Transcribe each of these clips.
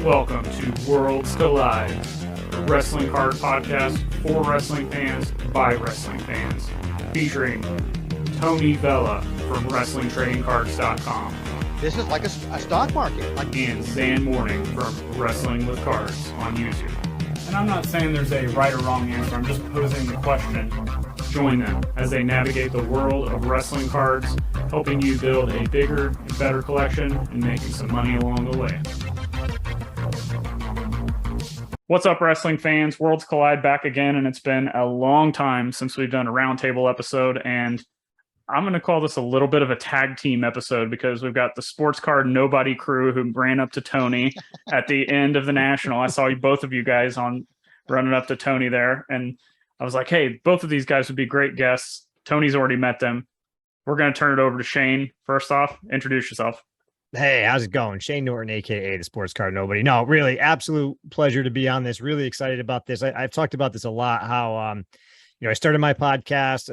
Welcome to Worlds Collide, a wrestling card podcast for wrestling fans by wrestling fans, featuring Tony Vella from WrestlingTradingCards.com. This is like a stock market. And Zhan Morning from Wrestling with Cards on YouTube. And I'm not saying there's a right or wrong answer, I'm just posing the question. Join them as they navigate the world of wrestling cards, helping you build a bigger and better collection and making some money along the way. What's up, wrestling fans? Worlds Collide back again, and it's been a long time since we've done a roundtable episode, and I'm going to call this a little bit of a tag team episode because we've got the sports card nobody crew who ran up to Tony at the end of the National. I saw both of you guys on running up to Tony there, and I was like, hey, both of these guys would be great guests. Tony's already met them. We're going to turn it over to Shane. First off, introduce yourself. Hey, how's it going? Shane Norton, a.k.a. the Sports Card Nobody. No, really, absolute pleasure to be on this. Really excited about this. I've talked about this a lot, how, I started my podcast,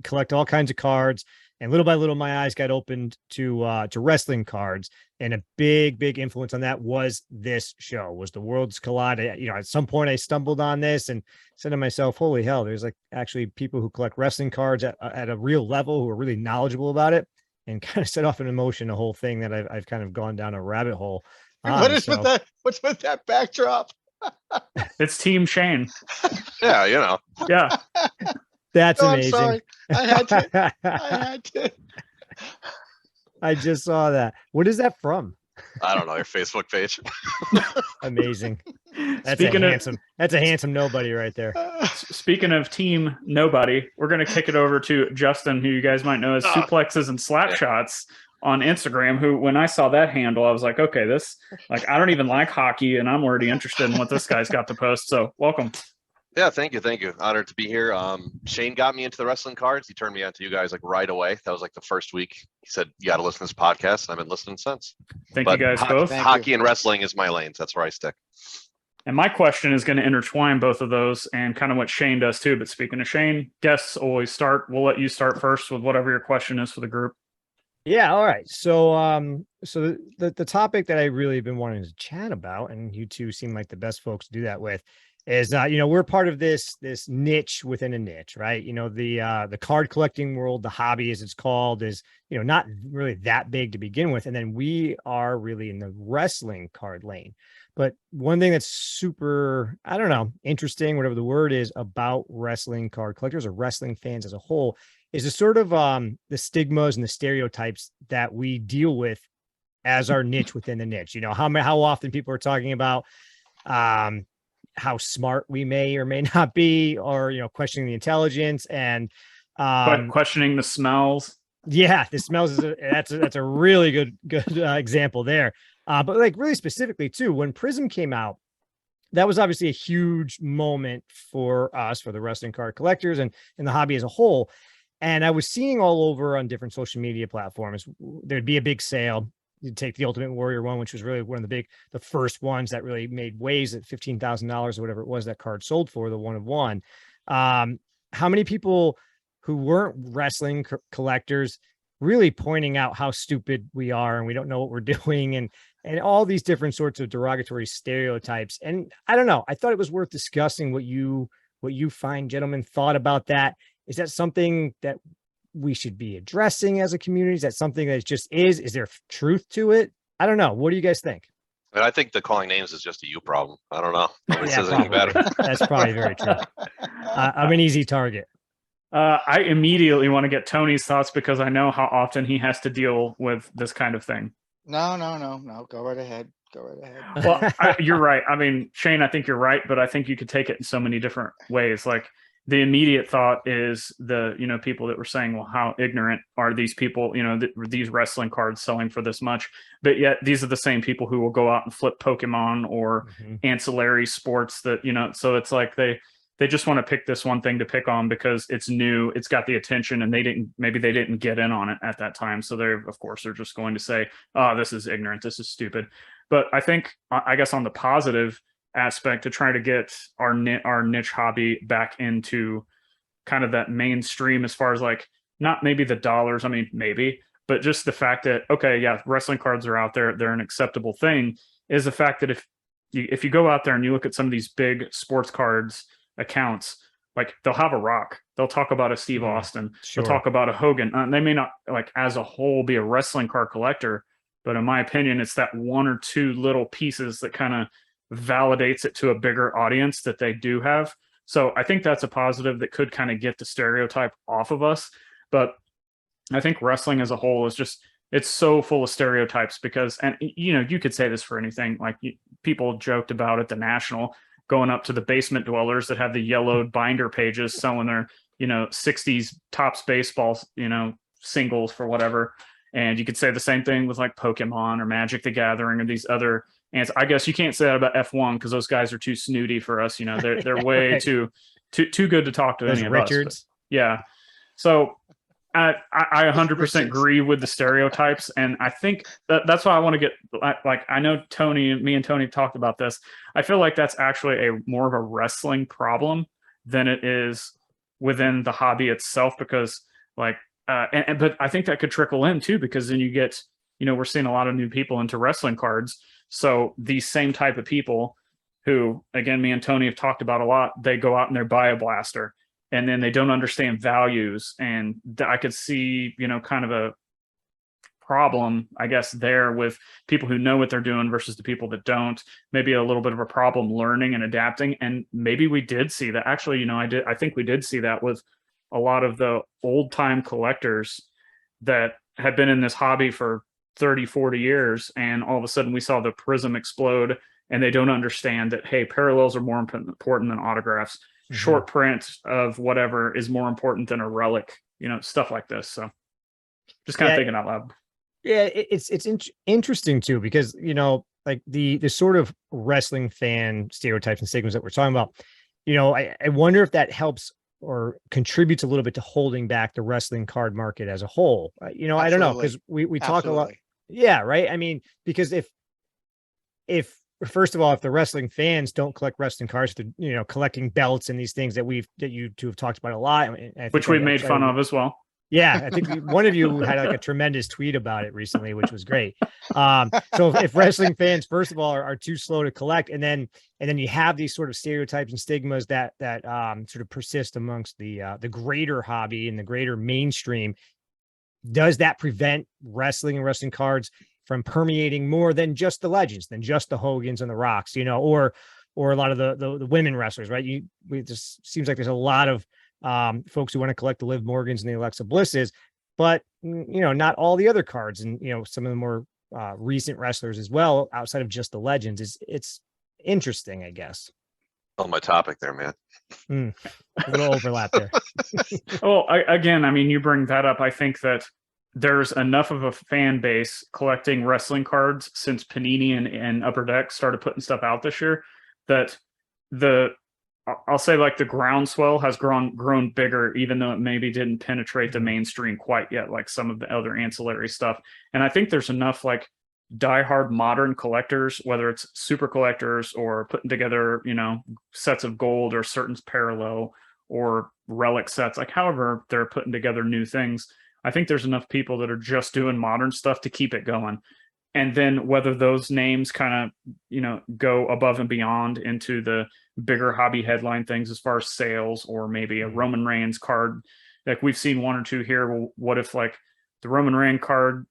collect all kinds of cards, and little by little, my eyes got opened to wrestling cards. And a big influence on that was this show, was the Worlds Collide. At some point I stumbled on this and said to myself, holy hell, there's like actually people who collect wrestling cards at a real level who are really knowledgeable about it. And kind of set off an emotion, a whole thing that I've kind of gone down a rabbit hole. What's with that backdrop? It's Team Shane. Yeah, Yeah. That's amazing. I'm sorry. I had to. I just saw that. What is that from? I don't know, your Facebook page. Amazing. That's a handsome nobody right there. Speaking of Team Nobody, we're going to kick it over to Justin, who you guys might know as Suplexes and Slap Shots on Instagram, who, when I saw that handle, I was like, okay, I don't even like hockey, and I'm already interested in what this guy's got to post. So welcome. Yeah, thank you. Honored to be here. Shane got me into the wrestling cards. He turned me on to you guys right away. That was the first week. He said, you got to listen to this podcast, and I've been listening since. Thank you guys both. Hockey and wrestling is my lanes. That's where I stick. And my question is going to intertwine both of those and kind of what Shane does too. But speaking of Shane, guests always start. We'll let you start first with whatever your question is for the group. Yeah. All right. So, so the topic that I really have been wanting to chat about, and you two seem like the best folks to do that with, is we're part of this niche within a niche, right? The card collecting world, the hobby as it's called, is not really that big to begin with, and then we are really in the wrestling card lane. But one thing that's super, interesting, whatever the word is, about wrestling card collectors or wrestling fans as a whole, is the sort of the stigmas and the stereotypes that we deal with as our niche within the niche. How often people are talking about how smart we may or may not be, or questioning the intelligence and questioning the smells. Yeah, the smells that's a really good example there. But really specifically too, when Prism came out, that was obviously a huge moment for us, for the wrestling card collectors and the hobby as a whole. And I was seeing all over on different social media platforms, there'd be a big sale. You'd take the Ultimate Warrior one, which was really one of the first ones that really made waves at $15,000 or whatever it was that card sold for, the one of one. How many people who weren't wrestling collectors really pointing out how stupid we are and we don't know what we're doing and all these different sorts of derogatory stereotypes. And I don't know, I thought it was worth discussing what you fine gentlemen thought about that. Is that something that we should be addressing as a community? Is that something that just is there truth to it? I don't know. What do you guys think? I think the calling names is just a you problem. I don't know. Nobody says anything better. That's probably very true. I'm an easy target. I immediately want to get Tony's thoughts because I know how often he has to deal with this kind of thing. No. Go right ahead. Well, you're right. I mean, Shane, I think you're right, but I think you could take it in so many different ways. Like, the immediate thought is the people that were saying, well, how ignorant are these people, these wrestling cards selling for this much, but yet these are the same people who will go out and flip Pokemon or ancillary sports that, so it's like they just want to pick this one thing to pick on because it's new, it's got the attention, and they didn't get in on it at that time. So they're just going to say, oh, this is ignorant, this is stupid. But I guess on the positive aspect, to try to get our niche hobby back into kind of that mainstream, as far as not maybe the dollars, maybe, but just the fact that, okay, yeah, wrestling cards are out there, they're an acceptable thing, is the fact that if you go out there and you look at some of these big sports cards accounts, like they'll have a Rock, they'll talk about a Steve Austin, sure. they'll talk about a Hogan. They may not like as a whole be a wrestling card collector, but in my opinion, it's that one or two little pieces that kind of validates it to a bigger audience that they do have. So I think that's a positive that could kind of get the stereotype off of us. But I think wrestling as a whole is just, it's so full of stereotypes because, and you know, you could say this for anything. Like people joked about at the National going up to the basement dwellers that have the yellowed binder pages selling their, you know, 60s Topps baseball, you know, singles for whatever. And you could say the same thing with like Pokemon or Magic the Gathering or these other. And I guess you can't say that about F1 because those guys are too snooty for us. You know, they're way Right. too good to talk to Those any of Richards. us. But, yeah. So I 100% agree with the stereotypes. And I think that's why I want to get, like, I know me and Tony talked about this. I feel like that's actually more of a wrestling problem than it is within the hobby itself, because like, but I think that could trickle in too, because then you get, you know, we're seeing a lot of new people into wrestling cards. So these same type of people who, again, me and Tony have talked about a lot, they go out and they buy a blaster and then they don't understand values. And I could see, you know, kind of a problem, I guess, there with people who know what they're doing versus the people that don't. Maybe a little bit of a problem learning and adapting. And maybe we did see that. Actually, you know, I think we did see that with a lot of the old time collectors that had been in this hobby for 30, 40 years. And all of a sudden we saw the prism explode and they don't understand that, hey, parallels are more important than autographs. Mm-hmm. Short print of whatever is more important than a relic, you know, stuff like this. So just kind of thinking out loud. Yeah, it's interesting too, because, you know, like the sort of wrestling fan stereotypes and stigmas that we're talking about, you know, I wonder if that helps or contributes a little bit to holding back the wrestling card market as a whole. You know, I don't know, because we talk a lot. Yeah, right. I mean, because if first of all, if the wrestling fans don't collect wrestling cards, they're, you know, collecting belts and these things that you two have talked about a lot, which we've made fun of as well. Yeah, I think one of you had like a tremendous tweet about it recently, which was great. So if wrestling fans, first of all, are too slow to collect, and then you have these sort of stereotypes and stigmas that sort of persist amongst the greater hobby and the greater mainstream, does that prevent wrestling and wrestling cards from permeating more than just the legends, than just the Hogans and the Rocks, you know, or a lot of the women wrestlers, right? It just seems like there's a lot of folks who want to collect the Liv Morgans and the Alexa Blisses, but you know, not all the other cards, and you know, some of the more recent wrestlers as well, outside of just the legends. It's interesting, I guess. On my topic there, man. A little overlap there. Well, again, I mean, you bring that up. I think that there's enough of a fan base collecting wrestling cards since Panini and Upper Deck started putting stuff out this year, that I'll say like the groundswell has grown bigger, even though it maybe didn't penetrate the mainstream quite yet, like some of the other ancillary stuff. And I think there's enough like diehard modern collectors, whether it's super collectors or putting together, you know, sets of gold or certain parallel or relic sets, like however they're putting together new things. I think there's enough people that are just doing modern stuff to keep it going. And then whether those names kind of, you know, go above and beyond into the bigger hobby headline things as far as sales, or maybe a Roman Reigns card, like we've seen one or two here. Well, what if like the Roman Reigns card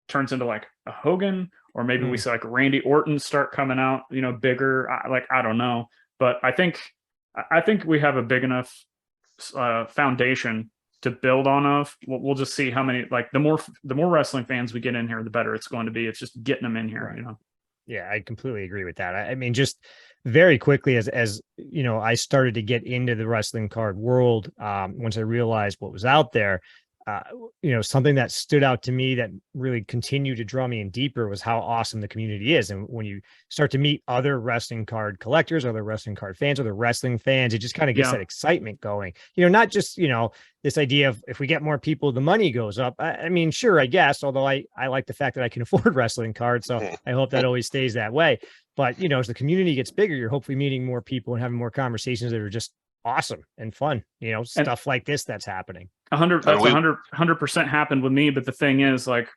turns into like a Hogan, or maybe we see like Randy Orton start coming out, you know, bigger, like, I don't know. But I think we have a big enough foundation to build on of. We'll just see how many, like the more wrestling fans we get in here, the better it's going to be. It's just getting them in here, right. You know? Yeah, I completely agree with that. I mean, just very quickly, as you know, I started to get into the wrestling card world. Once I realized what was out there, you know, something that stood out to me that really continued to draw me in deeper was how awesome the community is. And when you start to meet other wrestling card collectors, other wrestling card fans, other wrestling fans, it just kind of gets that excitement going. You know, not just, you know, this idea of if we get more people, the money goes up. I mean, sure, I guess, although I like the fact that I can afford wrestling cards. So I hope that always stays that way. But, you know, as the community gets bigger, you're hopefully meeting more people and having more conversations that are just awesome and fun, stuff like this that's happening. 100% happened with me. But the thing is, like,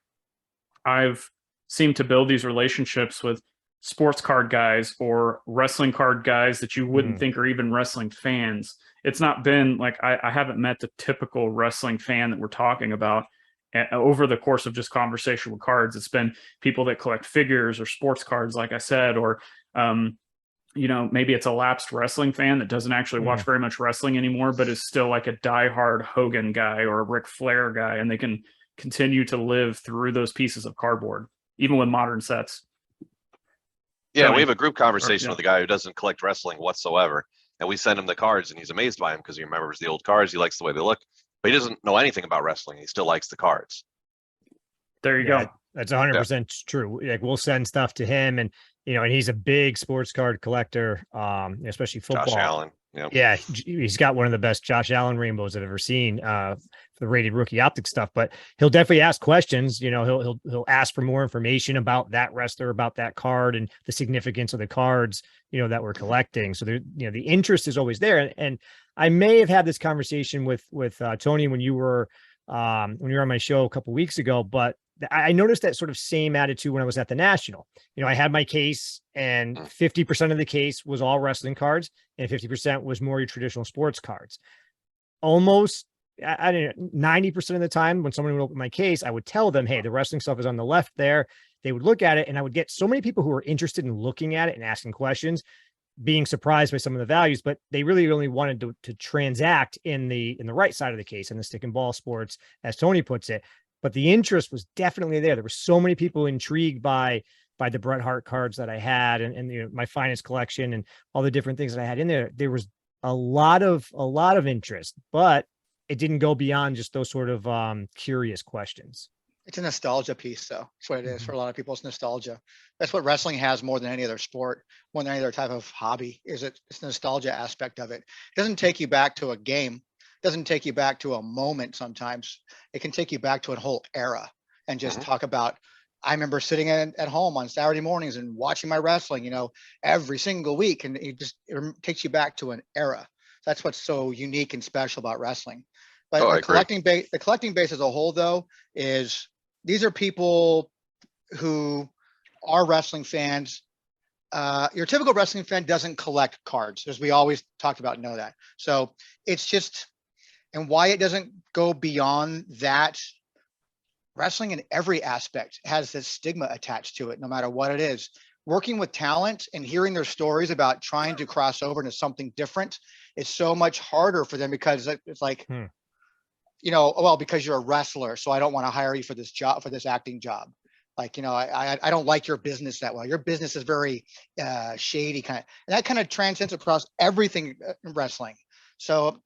I've seemed to build these relationships with sports card guys or wrestling card guys that you wouldn't think are even wrestling fans. It's not been like I haven't met the typical wrestling fan that we're talking about over the course of just conversation with cards. It's been people that collect figures or sports cards, like I said, or maybe it's a lapsed wrestling fan that doesn't actually watch very much wrestling anymore, but is still like a diehard Hogan guy or a Ric Flair guy, and they can continue to live through those pieces of cardboard, even with modern sets. Yeah, we have a group conversation with a guy who doesn't collect wrestling whatsoever, and we send him the cards, and he's amazed by them because he remembers the old cards. He likes the way they look, but he doesn't know anything about wrestling. He still likes the cards. There you go. That's 100% true. Like, we'll send stuff to him, and and he's a big sports card collector, especially football. Josh Allen. Yeah, he's got one of the best Josh Allen rainbows I've ever seen for the rated rookie optic stuff. But he'll definitely ask questions. He'll ask for more information about that wrestler, about that card, and the significance of the cards that we're collecting. So the interest is always there. And I may have had this conversation with Tony when you were on my show a couple weeks ago, but I noticed that sort of same attitude when I was at the National. I had my case, and 50% of the case was all wrestling cards, and 50% was more your traditional sports cards. Almost, I don't know, 90% of the time when someone would open my case, I would tell them, hey, the wrestling stuff is on the left there. They would look at it, and I would get so many people who were interested in looking at it and asking questions, being surprised by some of the values, but they really only wanted to transact in the right side of the case, in the stick and ball sports, as Tony puts it. But the interest was definitely there. There were so many people intrigued by the Bret Hart cards that I had, and my finest collection, and all the different things that I had in there. There was a lot of interest, but it didn't go beyond just those sort of curious questions. It's a nostalgia piece, though. That's what it is for a lot of people. It's nostalgia. That's what wrestling has more than any other sport, more than any other type of hobby. It's the nostalgia aspect of it. It doesn't take you back to a game. Doesn't take you back to a moment. Sometimes it can take you back to a whole era and just talk about, I remember sitting at home on Saturday mornings and watching my wrestling, every single week. And it takes you back to an era. That's what's so unique and special about wrestling. But the collecting base as a whole, though, is these are people who are wrestling fans. Your typical wrestling fan doesn't collect cards, as we always talked about, know that. So it's just, and why it doesn't go beyond that, wrestling in every aspect has this stigma attached to it, no matter what it is. Working with talent and hearing their stories about trying to cross over into something different, it's so much harder for them, because it's like, well, because you're a wrestler, so I don't want to hire you for this job, for this acting job. Like, I don't like your business that well. Your business is very shady kind of, and that kind of transcends across everything in wrestling. So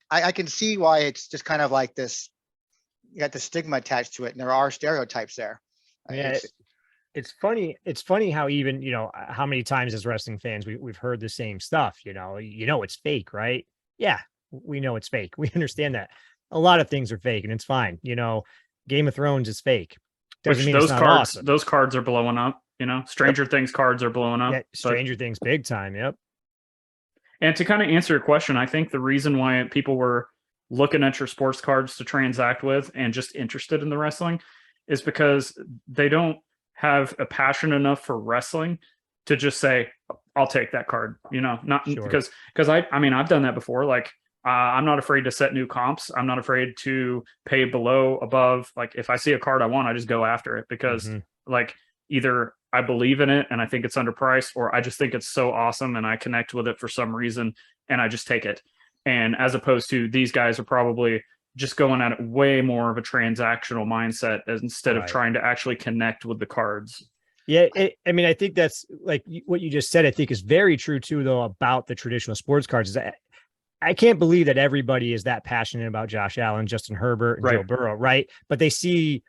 I can see why it's just kind of like this, you got the stigma attached to it, and there are stereotypes there. Yeah, it's funny. It's funny how even, how many times as wrestling fans, we've heard the same stuff, it's fake, right? Yeah, we know it's fake. We understand that. A lot of things are fake, and it's fine. Game of Thrones is fake. Doesn't mean it's not awesome. Those cards are blowing up, Stranger Things cards are blowing up. Yeah, Stranger Things big time. Yep. And to kind of answer your question, I think the reason why people were looking at your sports cards to transact with and just interested in the wrestling is because they don't have a passion enough for wrestling to just say, I'll take that card, not because I've done that before. Like, I'm not afraid to set new comps. I'm not afraid to pay below, above. Like, if I see a card I want, I just go after it, because like, either I believe in it and I think it's underpriced, or I just think it's so awesome and I connect with it for some reason and I just take it. And as opposed to, these guys are probably just going at it way more of a transactional mindset instead of trying to actually connect with the cards. Yeah. I think that's like what you just said, I think is very true too, though, about the traditional sports cards. Is that I can't believe that everybody is that passionate about Josh Allen, Justin Herbert, and Joe Burrow, right? But they see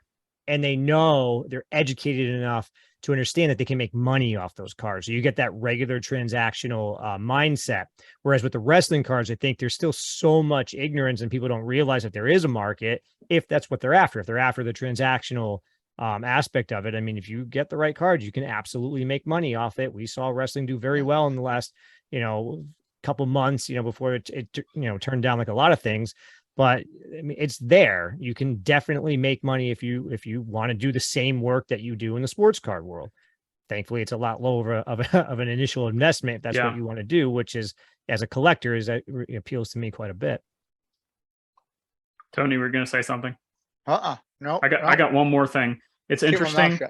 and they know, they're educated enough to understand that they can make money off those cards. So you get that regular transactional mindset. Whereas with the wrestling cards, I think there's still so much ignorance, and people don't realize that there is a market if that's what they're after. If they're after the transactional aspect of it, if you get the right cards, you can absolutely make money off it. We saw wrestling do very well in the last, couple months, before it turned down like a lot of things. But I mean, it's there. You can definitely make money if you want to do the same work that you do in the sports card world. Thankfully, it's a lot lower of an initial investment if that's what you want to do, which is, as a collector, it appeals to me quite a bit. Tony, we're going to say something. No, I got one more thing. It's interesting.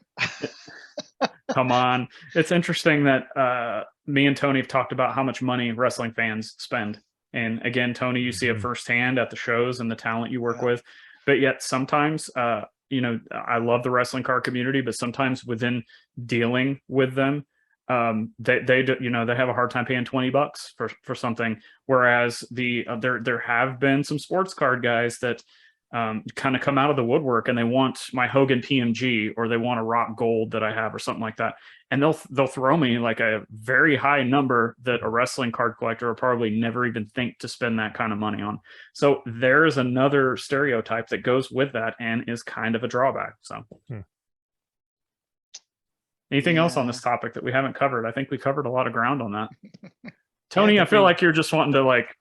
Come on. It's interesting that me and Tony have talked about how much money wrestling fans spend. And again, Tony, you see it firsthand at the shows and the talent you work with. But yet sometimes, I love the wrestling card community, but sometimes within dealing with them, they have a hard time paying $20 for something. Whereas there have been some sports card guys that kind of come out of the woodwork and they want my Hogan PMG, or they want a Rock Gold that I have, or something like that. And they'll throw me like a very high number that a wrestling card collector will probably never even think to spend that kind of money on. So there's another stereotype that goes with that and is kind of a drawback. So anything else on this topic that we haven't covered? I think we covered a lot of ground on that. Tony, I feel like you're just wanting to like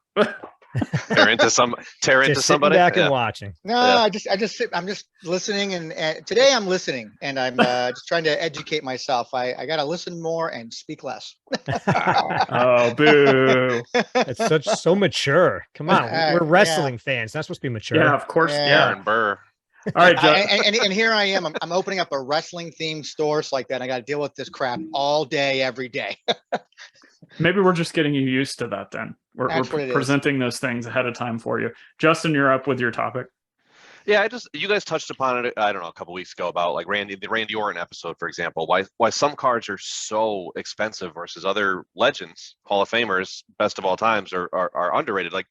tear into somebody back and watching. No, I'm just listening, and today I'm listening, and I'm just trying to educate myself. I got to listen more and speak less. Oh, boo. It's so mature. Come on, we're wrestling fans. That's supposed to be mature. Yeah, of course. Yeah. And Burr. All right, and here I am. I'm opening up a wrestling themed store like that. I got to deal with this crap all day, every day. Maybe we're just getting you used to that then. We're presenting those things ahead of time for you. Justin, you're up with your topic. Yeah, you guys touched upon it, I don't know, a couple weeks ago about like the Randy Orton episode, for example, why some cards are so expensive versus other legends, Hall of Famers, best of all times are underrated. Like,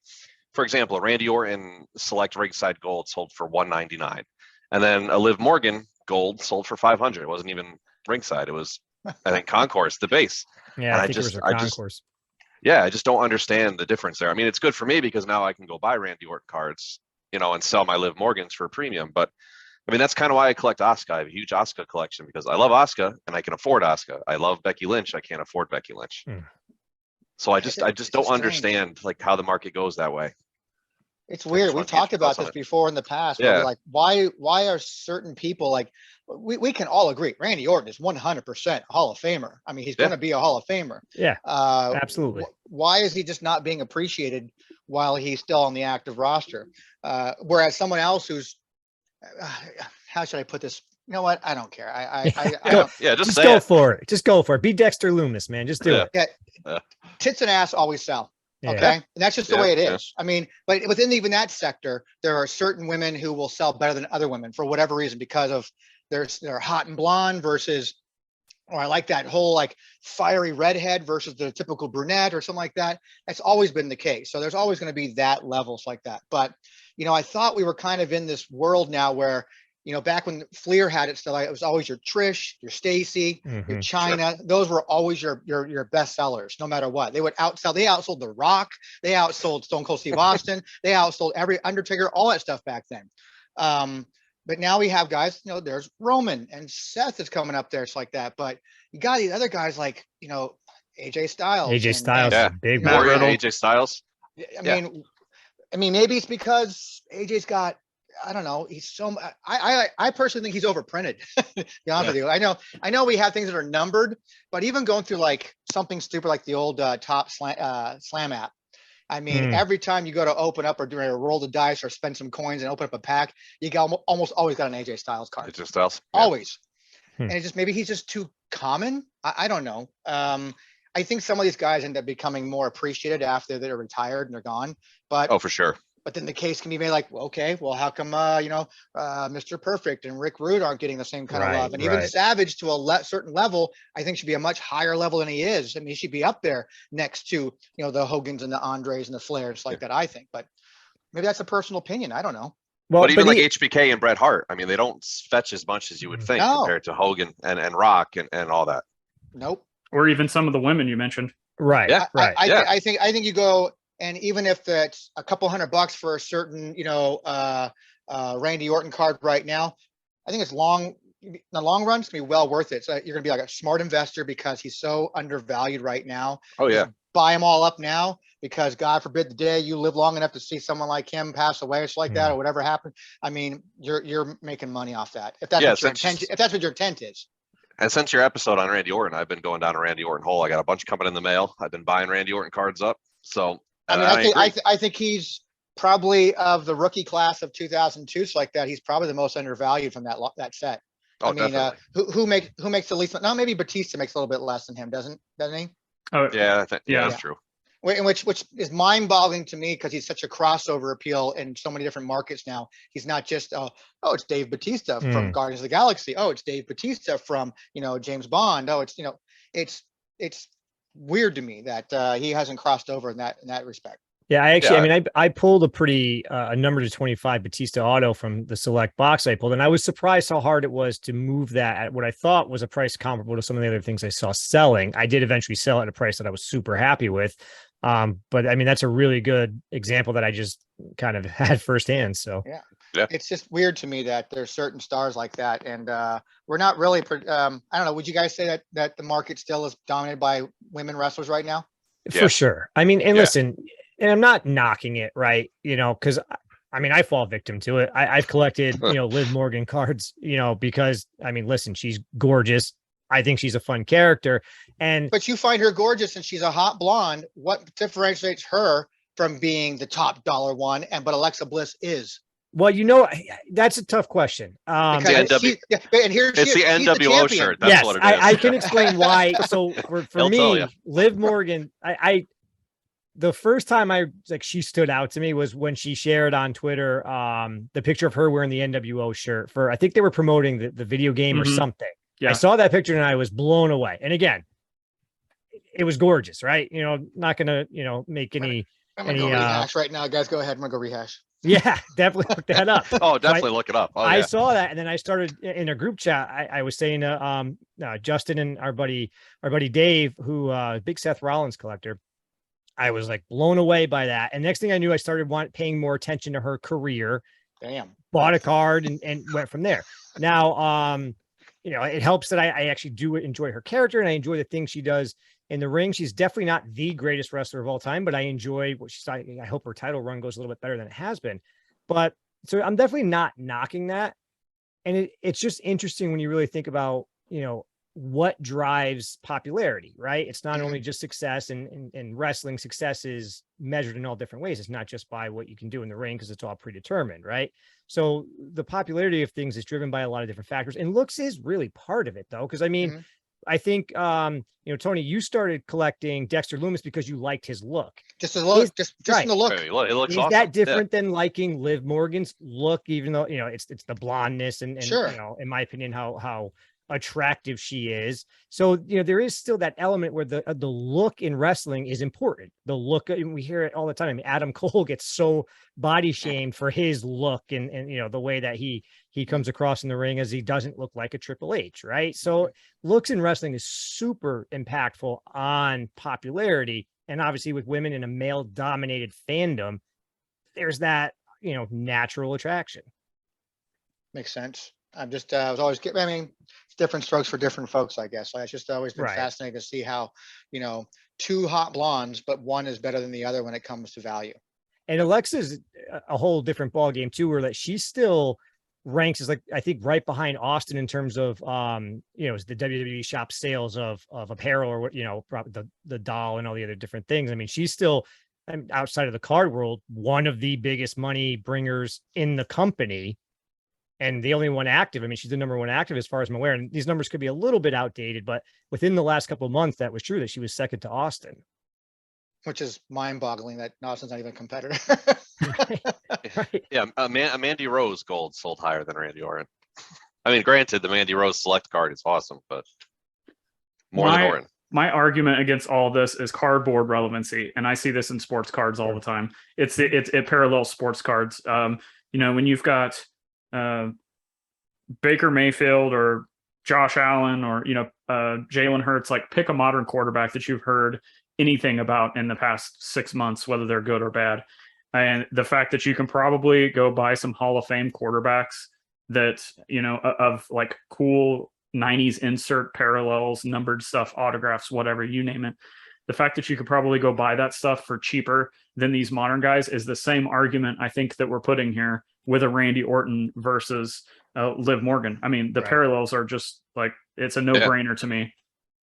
for example, a Randy Orton Select Ringside Gold sold for $199. And then a Liv Morgan Gold sold for $500. It wasn't even ringside. It was, I think, Concourse, the base. Yeah, and I think it was a Concourse. I just don't understand the difference there. I mean, it's good for me because now I can go buy Randy Orton cards, and sell my Liv Morgans for a premium. But I mean, that's kind of why I collect Asuka. I have a huge Asuka collection because I love Asuka and I can afford Asuka. I love Becky Lynch. I can't afford Becky Lynch. So I just don't understand like how the market goes that way. It's weird. We've talked about this before in the past. Yeah. Where like, why are certain people like, we can all agree Randy Orton is 100% a Hall of Famer. I mean, he's going to be a Hall of Famer. Yeah, absolutely. Why is he just not being appreciated while he's still on the active roster? Whereas someone else who's, how should I put this? You know what? I don't care. Just go for it. Just go for it. Be Dexter Loomis, man. Just do it. Yeah. Tits and ass always sell. Yeah. Okay. And that's just the way it is. Yeah. I mean, but within even that sector, there are certain women who will sell better than other women for whatever reason, because of they're hot and blonde versus, or I like that whole like fiery redhead versus the typical brunette or something like that. That's always been the case. So there's always going to be that levels like that. But, I thought we were kind of in this world now where, back when Fleer had it, still, it was always your Trish, your Stacy, your China. Sure. Those were always your best sellers, no matter what. They would outsell. They outsold The Rock. They outsold Stone Cold Steve Austin. They outsold every Undertaker, all that stuff back then. But now we have guys, there's Roman and Seth is coming up there. It's like that. But you got these other guys like, AJ Styles. AJ Styles, big AJ Styles. I mean, maybe it's because AJ's got, I don't know. He's so. I personally think he's overprinted. To be honest with you, I know we have things that are numbered, but even going through like something stupid like the old Top Slam app. I mean, every time you go to open up or do a roll the dice or spend some coins and open up a pack, you got almost always got an AJ Styles card. AJ Styles, always. And it's just maybe he's just too common. I don't know. I think some of these guys end up becoming more appreciated after they're retired and they're gone. But for sure. But then the case can be made like, okay, well, how come, Mr. Perfect and Rick Rude aren't getting the same kind of love? And even Savage to a certain level, I think should be a much higher level than he is. I mean, he should be up there next to, the Hogans and the Andres and the Flairs like that, I think. But maybe that's a personal opinion. I don't know. Well, but even like HBK and Bret Hart, I mean, they don't fetch as much as you would think compared to Hogan and Rock and all that. Nope. Or even some of the women you mentioned. Right. Yeah. Right. I think you go. And even if that's a couple $100 for a certain, Randy Orton card right now, I think in the long run, it's gonna be well worth it. So you're gonna be like a smart investor because he's so undervalued right now. Oh yeah. buy them all up now because God forbid the day you live long enough to see someone like him pass away or like that or whatever happened. I mean, you're making money off that. If that's what your intent, if that's what your intent is. And since your episode on Randy Orton, I've been going down a Randy Orton hole. I got a bunch coming in the mail. I've been buying Randy Orton cards up. So I think he's probably of the rookie class of 2002, so like that. He's probably the most undervalued from that set. Oh, I mean, who makes the least? No, maybe Batista makes a little bit less than him, doesn't he? Oh yeah, I think that's true. Which is mind-boggling to me because he's such a crossover appeal in so many different markets now. He's not just it's Dave Batista from Guardians of the Galaxy. Oh, it's Dave Batista from James Bond. Oh, it's weird to me that he hasn't crossed over in that respect. Yeah, I mean, I pulled a pretty a number to 25 Batista auto from the select box I pulled, and I was surprised how hard it was to move that at what I thought was a price comparable to some of the other things I saw selling. I did eventually sell at a price that I was super happy with. But I mean, that's a really good example that I just kind of had firsthand. So yeah, it's just weird to me that there's certain stars like that. And we're not really, I don't know. Would you guys say that the market still is dominated by women wrestlers right now? For sure. I mean, and listen, and I'm not knocking it, right? Because I mean, I fall victim to it. I've collected, Liv Morgan cards, because I mean, listen, she's gorgeous. I think she's a fun character. But you find her gorgeous and she's a hot blonde. What differentiates her from being the top dollar one? But Alexa Bliss is. Well, that's a tough question. And here it's the NWO shirt. That's what it is. I can explain why. So for me, Liv Morgan, the first time she stood out to me was when she shared on Twitter the picture of her wearing the NWO shirt for, I think they were promoting the video game or something. Yeah. I saw that picture and I was blown away. And again, it was gorgeous, right? Not gonna, make any. I'm gonna go rehash right now, guys. Go ahead. I'm gonna go rehash. Yeah, definitely look that up. Oh, definitely look it up. Oh, I saw that, and then I started in a group chat. I was saying to Justin and our buddy Dave, who big Seth Rollins collector. I was like blown away by that. And next thing I knew, I started paying more attention to her career. Damn. Bought a card and went from there. Now, it helps that I actually do enjoy her character and I enjoy the things she does in the ring. She's definitely not the greatest wrestler of all time, but I enjoy what she's talking. I hope her title run goes a little bit better than it has been. But so I'm definitely not knocking that. And it's just interesting when you really think about, what drives popularity, right? It's not only just success and wrestling. Success is measured in all different ways. It's not just by what you can do in the ring because it's all predetermined, right? So the popularity of things is driven by a lot of different factors, and looks is really part of it, though. Because I mean, I think Tony, you started collecting Dexter Lumis because you liked his look. Just his look, just right. In the look. It looks is awesome. That different than liking Liv Morgan's look? Even though it's the blondness and sure. In my opinion, how attractive she is. So there is still that element where the look in wrestling is important. The look, and we hear it all the time. I mean, Adam Cole gets so body shamed for his look and the way that he comes across in the ring, as he doesn't look like a Triple H, right? So looks in wrestling is super impactful on popularity, and obviously with women in a male dominated fandom, there's that natural attraction. Makes sense. I'm just I was always, I mean, it's different strokes for different folks, I guess. It's just always been fascinating to see how, two hot blondes, but one is better than the other when it comes to value. And Alexa's a whole different ball game too, where she still ranks as I think right behind Austin in terms of the WWE shop sales of apparel or the doll and all the other different things. I mean, she's still outside of the card world, one of the biggest money bringers in the company. And the only one active. I mean, she's the number one active as far as I'm aware. And these numbers could be a little bit outdated, but within the last couple of months, that was true that she was second to Austin. Which is mind-boggling that Austin's not even a competitor. Right. Yeah, Mandy Rose gold sold higher than Randy Orton. I mean, granted, the Mandy Rose select card is awesome, but more than Orton. My argument against all of this is cardboard relevancy, and I see this in sports cards all the time. It parallels sports cards. When you've got Baker Mayfield or Josh Allen or Jalen Hurts, like pick a modern quarterback that you've heard anything about in the past 6 months, whether they're good or bad. And the fact that you can probably go buy some Hall of Fame quarterbacks that of like cool 90s insert parallels, numbered stuff, autographs, whatever, you name it, the fact that you could probably go buy that stuff for cheaper than these modern guys is the same argument I think that we're putting here with a Randy Orton versus Liv Morgan. I mean, the parallels are just like, it's a no-brainer to me.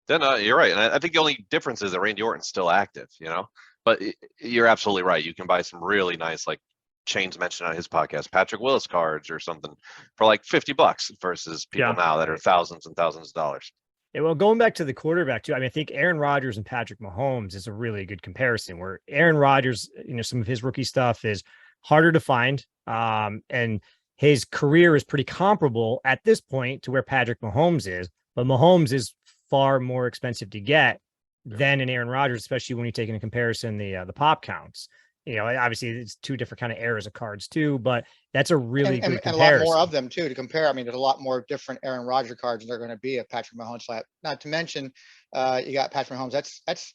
Then you're right. And I think the only difference is that Randy Orton's still active, you know, but you're absolutely right. You can buy some really nice, like Shane's mentioned on his podcast, Patrick Willis cards or something for like $50 versus people now that are thousands and thousands of dollars. Yeah, well, going back to the quarterback too, I mean, I think Aaron Rodgers and Patrick Mahomes is a really good comparison where Aaron Rodgers, you know, some of his rookie stuff is harder to find. And his career is pretty comparable at this point to where Patrick Mahomes is, but Mahomes is far more expensive to get than an Aaron Rodgers, especially when you take into comparison the pop counts. You know, obviously it's two different kind of eras of cards too, but that's a really good comparison. And a lot more of them too to compare. I mean, there's a lot more different Aaron Rodgers cards than they're going to be a Patrick Mahomes slap. Not to mention, you got Patrick Mahomes. That's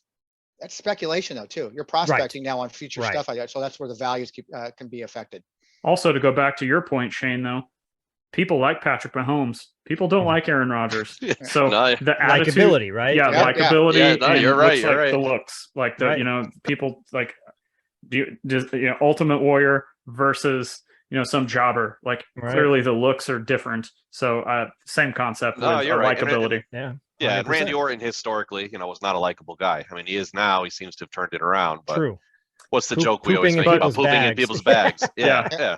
speculation though too. You're prospecting now on future stuff like that, so that's where the values can be affected. Also, to go back to your point, Shane, though, people like Patrick Mahomes. People don't like Aaron Rodgers. So the attitude, likability, right? Yeah, likability. Yeah, no, you're right. You're right. The looks, like the you know, people like just you know, Ultimate Warrior versus you know some jobber. Like clearly the looks are different. So same concept with likability. And Randy Orton historically, you know, was not a likable guy. I mean, he is now. He seems to have turned it around. But what's the joke we always make about pooping in people's bags? Yeah.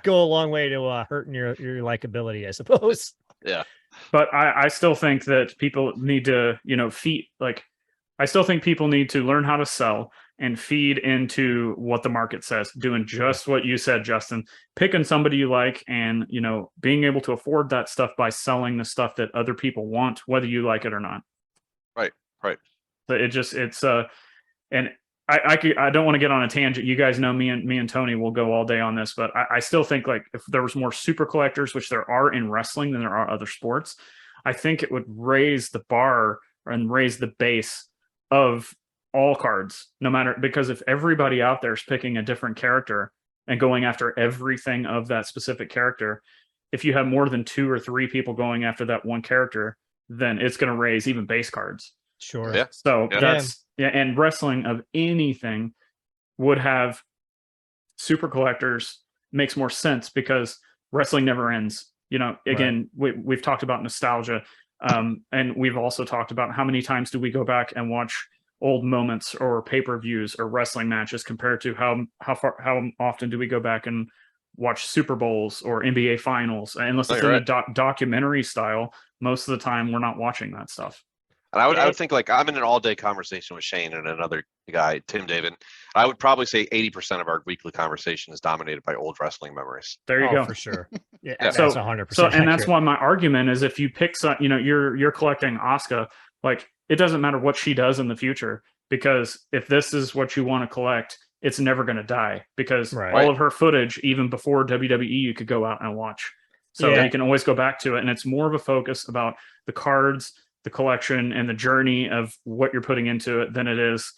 Go a long way to hurting your likability, I suppose. Yeah. But I still think that people need to, you know, I still think people need to learn how to sell and feed into what the market says, doing just what you said, Justin, picking somebody you like and, you know, being able to afford that stuff by selling the stuff that other people want, whether you like it or not. Right. So and I don't want to get on a tangent. You guys know me and Tony will go all day on this, but I still think like if there was more super collectors, which there are in wrestling than there are other sports, I think it would raise the bar and raise the base of all cards, no matter, because if everybody out there is picking a different character and going after everything of that specific character, if you have more than 2 or 3 people going after that one character, then it's going to raise even base cards. Sure. Yeah. So that's and wrestling of anything would have super collectors makes more sense because wrestling never ends. You know, again, we've talked about nostalgia, and we've also talked about how many times do we go back and watch old moments or pay-per-views or wrestling matches compared to how often do we go back and watch Super Bowls or NBA finals, unless it's in a documentary style. Most of the time we're not watching that stuff. And I would think, like, I'm in an all-day conversation with Shane and another guy, Tim David. I would probably say 80% of our weekly conversation is dominated by old wrestling memories. There you go. For sure. Yeah, so, that's 100%. So, and that's why my argument is, if you pick some, you know, you're collecting Asuka, like, it doesn't matter what she does in the future, because if this is what you want to collect, it's never going to die, because all of her footage, even before WWE, you could go out and watch. So you can always go back to it. And it's more of a focus about the cards, the collection, and the journey of what you're putting into it than it is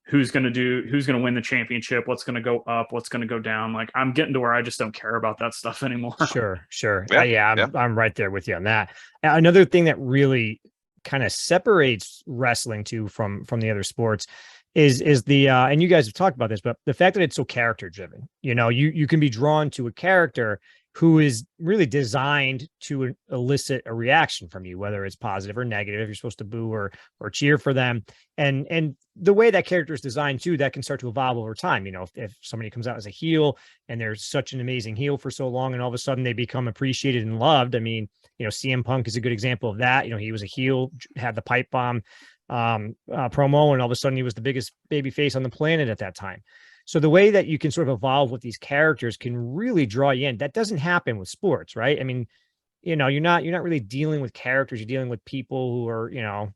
who's going to win the championship, what's going to go up, what's going to go down. Like, I'm getting to where I just don't care about that stuff anymore. Sure. I'm right there with you on that. Another thing that really kind of separates wrestling too from the other sports is the and you guys have talked about this, but the fact that it's so character driven. You know, you can be drawn to a character who is really designed to elicit a reaction from you, whether it's positive or negative. You're supposed to boo or cheer for them. And the way that character is designed too, that can start to evolve over time. You know, if somebody comes out as a heel and they're such an amazing heel for so long, and all of a sudden they become appreciated and loved. I mean, you know, CM Punk is a good example of that. You know, he was a heel, had the pipe bomb promo, and all of a sudden he was the biggest baby face on the planet at that time. So the way that you can sort of evolve with these characters can really draw you in. That doesn't happen with sports, right? I mean, you know, you're not really dealing with characters. You're dealing with people who are, you know,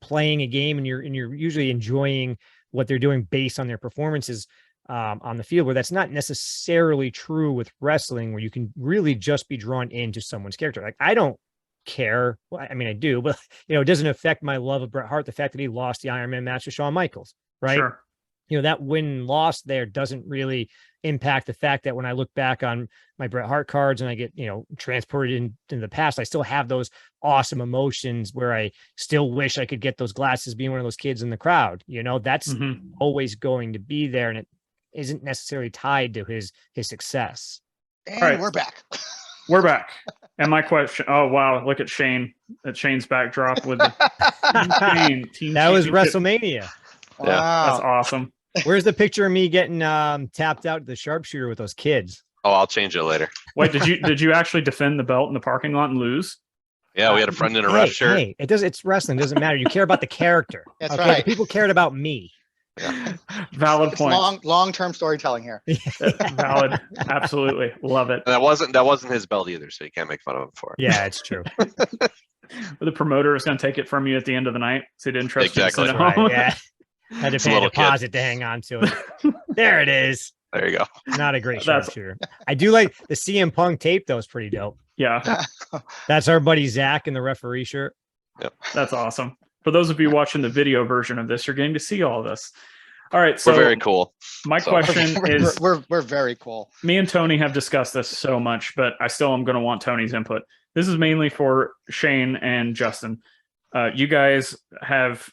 playing a game, and you're usually enjoying what they're doing based on their performances on the field, where that's not necessarily true with wrestling, where you can really just be drawn into someone's character. Like, I don't care. Well, I mean, I do, but, you know, it doesn't affect my love of Bret Hart, the fact that he lost the Iron Man match to Shawn Michaels, right? Sure. that win and loss there doesn't really impact the fact that when I look back on my Bret Hart cards and I get, transported into the past, I still have those awesome emotions where I still wish I could get those glasses being one of those kids in the crowd. That's always going to be there, and it isn't necessarily tied to his success. And All right. we're back. We're back. And my question, oh, wow, look at Shane, at Shane's backdrop with the team that was championship. WrestleMania. Wow. That's awesome. Where's the picture of me getting tapped out to the sharpshooter with those kids? Oh, I'll change it later. Wait, did you actually defend the belt in the parking lot and lose? Yeah, we had a friend in a ref shirt. Hey, it's wrestling. It doesn't matter. You care about the character. That's okay? right. The people cared about me. Yeah. Valid point. Long-term storytelling here. Valid. Absolutely. Love it. And that wasn't his belt either, so you can't make fun of him for it. Yeah, it's true. The promoter is going to take it from you at the end of the night, so he didn't trust you to Exactly. send it home. Right, yeah. Had to It's a pay a little deposit to hang on to it. There it is. There you go. Not a great That's- sharpshooter. I do like the CM Punk tape, though. It's pretty dope. Yeah, That's our buddy Zach in the referee shirt. that's awesome. For those of you watching the video version of this, you're getting to see all this. All right, so We're very cool. my So- question is, we're very cool. me and Tony have discussed this so much, but I still am going to want Tony's input. This is mainly for Shane and Justin. You guys have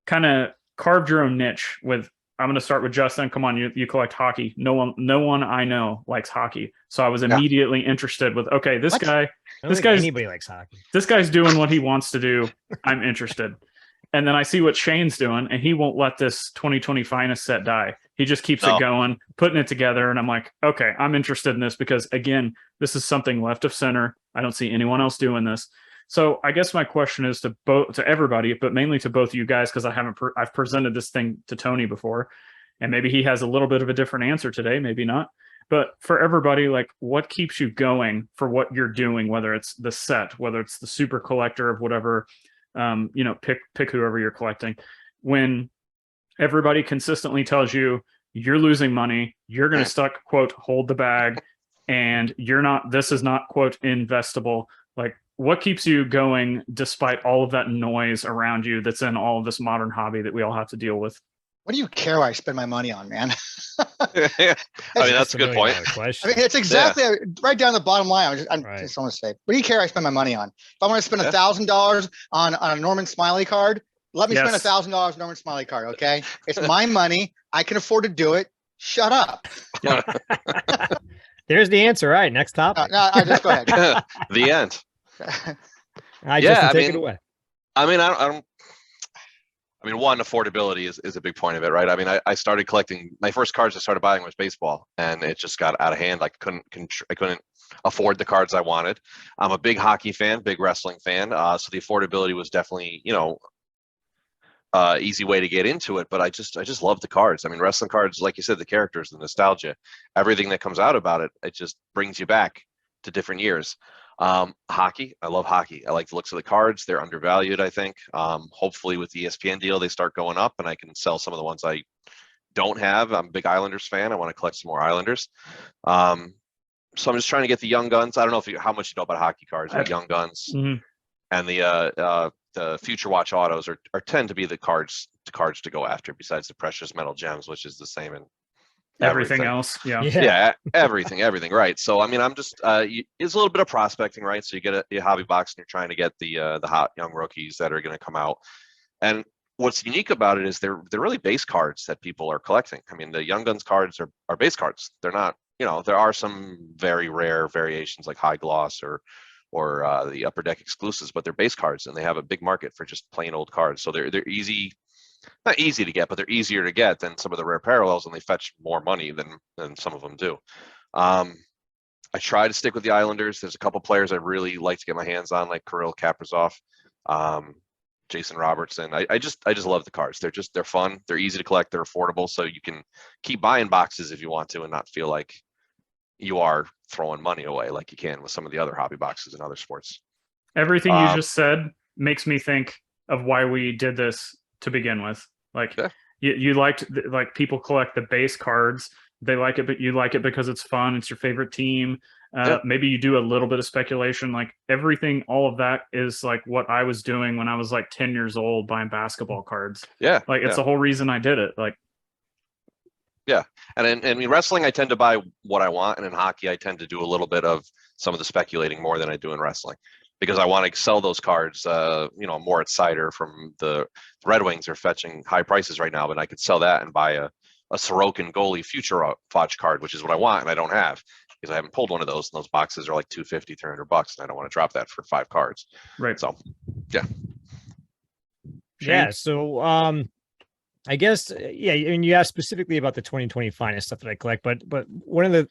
kind of carved your own niche with, I'm going to start with Justin. Come on, you collect hockey. No one I know likes hockey. So I was immediately interested with, okay, this What? guy, I don't This think guy's- anybody likes hockey. this guy's doing what he wants to do. I'm interested. And then I see what Shane's doing, and he won't let this 2020 finest set die. He just keeps No. it going, putting it together. And I'm like, okay, I'm interested in this because, again, this is something left of center. I don't see anyone else doing this. So I guess my question is to everybody, but mainly to both of you guys, because I've presented this thing to Tony before, and maybe he has a little bit of a different answer today, maybe not. But for everybody, like, what keeps you going for what you're doing, whether it's the set, whether it's the super collector of whatever, pick whoever you're collecting. When everybody consistently tells you you're losing money, you're going to quote, hold the bag, and this is not, quote, investable. Like, what keeps you going despite all of that noise around you that's in all of this modern hobby that we all have to deal with? What do you care what I spend my money on, man? That's a good point. I mean, it's exactly right down the bottom line. I Right. just want to say, what do you care I spend my money on? If I want to spend $1,000 on a Norman Smiley card, let me spend Yes. $1,000 on a Norman Smiley card, okay? It's my money. I can afford to do it. Shut up. There's the answer. All right, next topic. No, just go ahead. The end. Justin, I take it mean, away. I mean, one, affordability is a big point of it, right? I mean, I started collecting, my first cards I started buying was baseball, and it just got out of hand. I couldn't afford the cards I wanted. I'm a big hockey fan, big wrestling fan, so the affordability was definitely, easy way to get into it. But I just love the cards. I mean, wrestling cards, like you said, the characters, the nostalgia, everything that comes out about it, it just brings you back to different years. Hockey, I love hockey. I like the looks of the cards. They're undervalued, I think. Hopefully with the ESPN deal, they start going up and I can sell some of the ones I don't have. I'm a big Islanders fan. I want to collect some more Islanders. So I'm just trying to get the young guns. I don't know how much you know about hockey cards, the young guns and the Future Watch autos are tend to be the cards to go after, besides the precious metal gems, which is the same in Everything else. Yeah, everything, right. So I mean, I'm just it's a little bit of prospecting, right? So you get a hobby box and you're trying to get the hot young rookies that are going to come out. And what's unique about it is they're really base cards that people are collecting. I mean, the Young Guns cards are base cards. They're not, there are some very rare variations like high gloss or the upper deck exclusives, but they're base cards and they have a big market for just plain old cards. So they're easy. Not easy to get, but they're easier to get than some of the rare parallels, and they fetch more money than some of them do. I try to stick with the Islanders. There's a couple players I really like to get my hands on, like Kirill Kaprizov, Jason Robertson. I just love the cards. They're fun. They're easy to collect. They're affordable, so you can keep buying boxes if you want to, and not feel like you are throwing money away like you can with some of the other hobby boxes in other sports. Everything you just said makes me think of why we did this to begin with. Like, you liked, like, people collect the base cards. They like it, but you like it because it's fun. It's your favorite team. Maybe you do a little bit of speculation. Like, everything, all of that is like what I was doing when I was like 10 years old, buying basketball cards. Yeah. Like, it's the whole reason I did it. Like, Yeah. And in wrestling, I tend to buy what I want. And in hockey, I tend to do a little bit of some of the speculating more than I do in wrestling, because I want to sell those cards. Moritz Seider from the Red Wings are fetching high prices right now, but I could sell that and buy a Sorokin goalie future Foch card, which is what I want. And I don't have, because I haven't pulled one of those. And those boxes are like $250, $300. And I don't want to drop that for 5 cards. Right. So, yeah. Yeah. So, I guess, and you asked specifically about the 2020 finest stuff that I collect, but one of the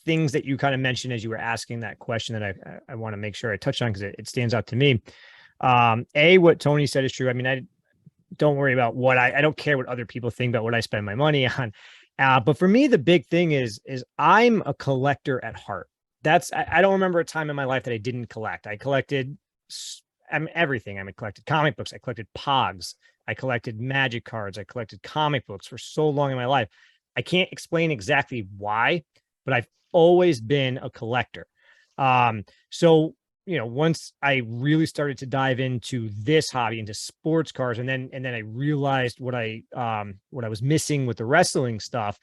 things that you kind of mentioned as you were asking that question that I want to make sure I touch on, because it stands out to me. What Tony said is true. I mean, I don't worry about what I don't care what other people think about what I spend my money on. But for me, the big thing is I'm a collector at heart. I don't remember a time in my life that I didn't collect. I collected everything. I collected comic books. I collected Pogs. I collected Magic cards. I collected comic books for so long in my life. I can't explain exactly why, but I've always been a collector. So, once I really started to dive into this hobby, into sports cars, and then I realized what I was missing with the wrestling stuff,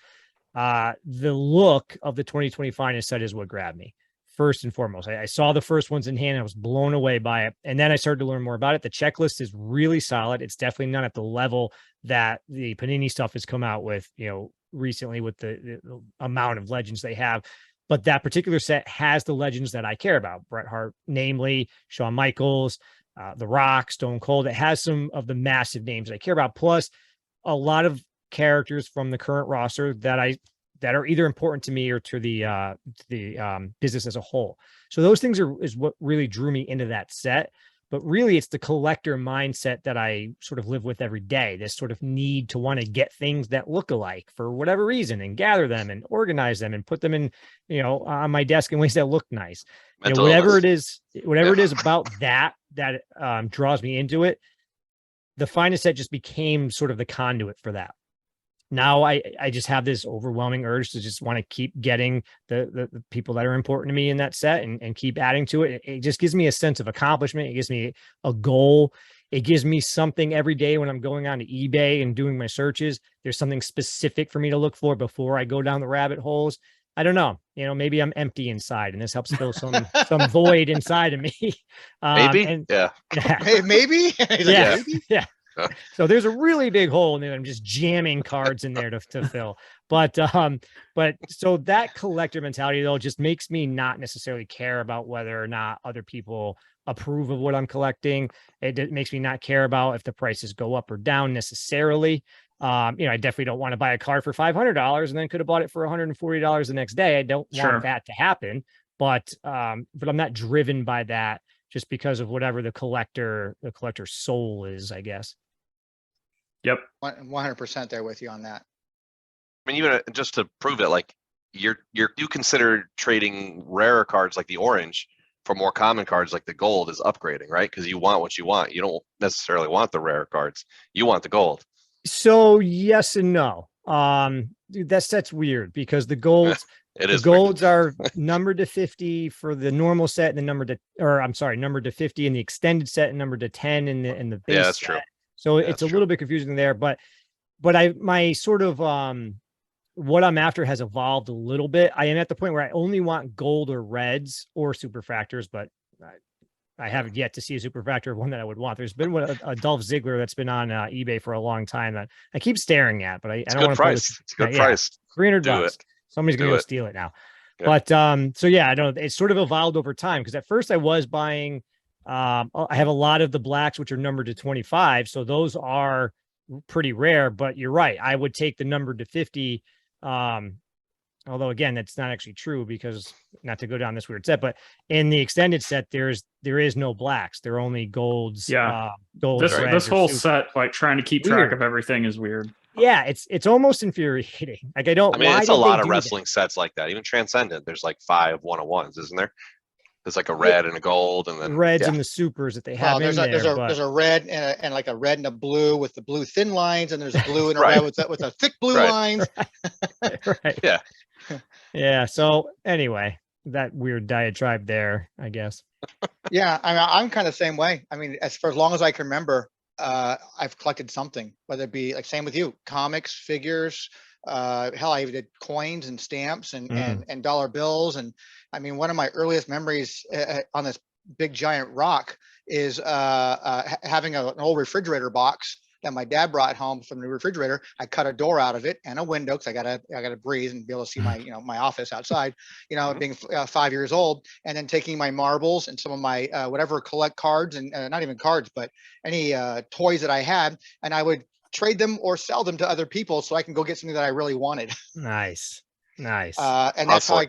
the look of the 2020 finest set is what grabbed me. First and foremost, I saw the first ones in hand. I was blown away by it. And then I started to learn more about it. The checklist is really solid. It's definitely not at the level that the Panini stuff has come out with, recently with the amount of legends they have. But that particular set has the legends that I care about. Bret Hart, namely Shawn Michaels, The Rock, Stone Cold. It has some of the massive names I care about, plus a lot of characters from the current roster that are either important to me or to the business as a whole. So those things is what really drew me into that set. But really, it's the collector mindset that I sort of live with every day. This sort of need to want to get things that look alike for whatever reason, and gather them and organize them and put them in, on my desk in ways that look nice. Whatever it is about that draws me into it. The finest set just became sort of the conduit for that. Now I just have this overwhelming urge to just want to keep getting the people that are important to me in that set and keep adding to it. It just gives me a sense of accomplishment. It gives me a goal. It gives me something every day when I'm going on to eBay and doing my searches. There's something specific for me to look for before I go down the rabbit holes. I don't know. Maybe I'm empty inside, and this helps fill some void inside of me. Maybe. Yeah. Maybe. Yeah. Maybe? Yeah. So there's a really big hole in there. I'm just jamming cards in there to fill. But so that collector mentality, though, just makes me not necessarily care about whether or not other people approve of what I'm collecting. It makes me not care about if the prices go up or down necessarily. I definitely don't want to buy a card for $500 and then could have bought it for $140 the next day. I don't want that to happen, but I'm not driven by that just because of whatever the collector's soul is, I guess. Yep. 100% there with you on that. I mean, even just to prove it, like you consider trading rarer cards like the orange for more common cards like the gold is upgrading, right? Because you want what you want. You don't necessarily want the rare cards. You want the gold. So yes and no. Dude, that set's weird because the golds are numbered to 50 for the normal set, and the numbered to 50 in the extended set, and numbered to 10 in the base. Yeah, that's set. true. So it's a little bit confusing there, but my sort of what I'm after has evolved a little bit. I am at the point where I only want gold or reds or superfractors, but I haven't yet to see a superfractor of one that I would want. There's been a Dolph Ziggler that's been on eBay for a long time that I keep staring at, but I don't want to price. It's a good price. $300. Somebody's gonna go steal it now. Yeah. But so yeah, I don't know. It's sort of evolved over time because at first I was buying. I have a lot of the blacks which are numbered to 25, so those are pretty rare. But you're right, I would take the numbered to 50. Although again, that's not actually true because not to go down this weird set, but in the extended set, there is no blacks. There are only golds. Yeah. Golds. This whole set, like trying to keep track of everything is weird. Yeah, it's almost infuriating. Like I mean, it's a lot of wrestling sets like that. Even Transcendent, there's like 5 101s, isn't there? There's like a red and a gold, and then reds and the supers that they have. There's a red and like a red and a blue with the blue thin lines, and there's a blue and a red with a thick blue lines. Right. Yeah. Yeah. So anyway, that weird diatribe there, I guess. Yeah, I'm kind of the same way. I mean, for as long as I can remember, I've collected something, whether it be like same with you, comics, figures, Hell, I even did coins and stamps and dollar bills. And I mean, one of my earliest memories on this big giant rock is having an old refrigerator box that my dad brought home from the refrigerator. I cut a door out of it and a window because I gotta breathe and be able to see my my office outside. Being 5 years old, and then taking my marbles and some of my whatever collect cards and not even cards, but any toys that I had, and I would trade them or sell them to other people so I can go get something that I really wanted. Nice. And that's how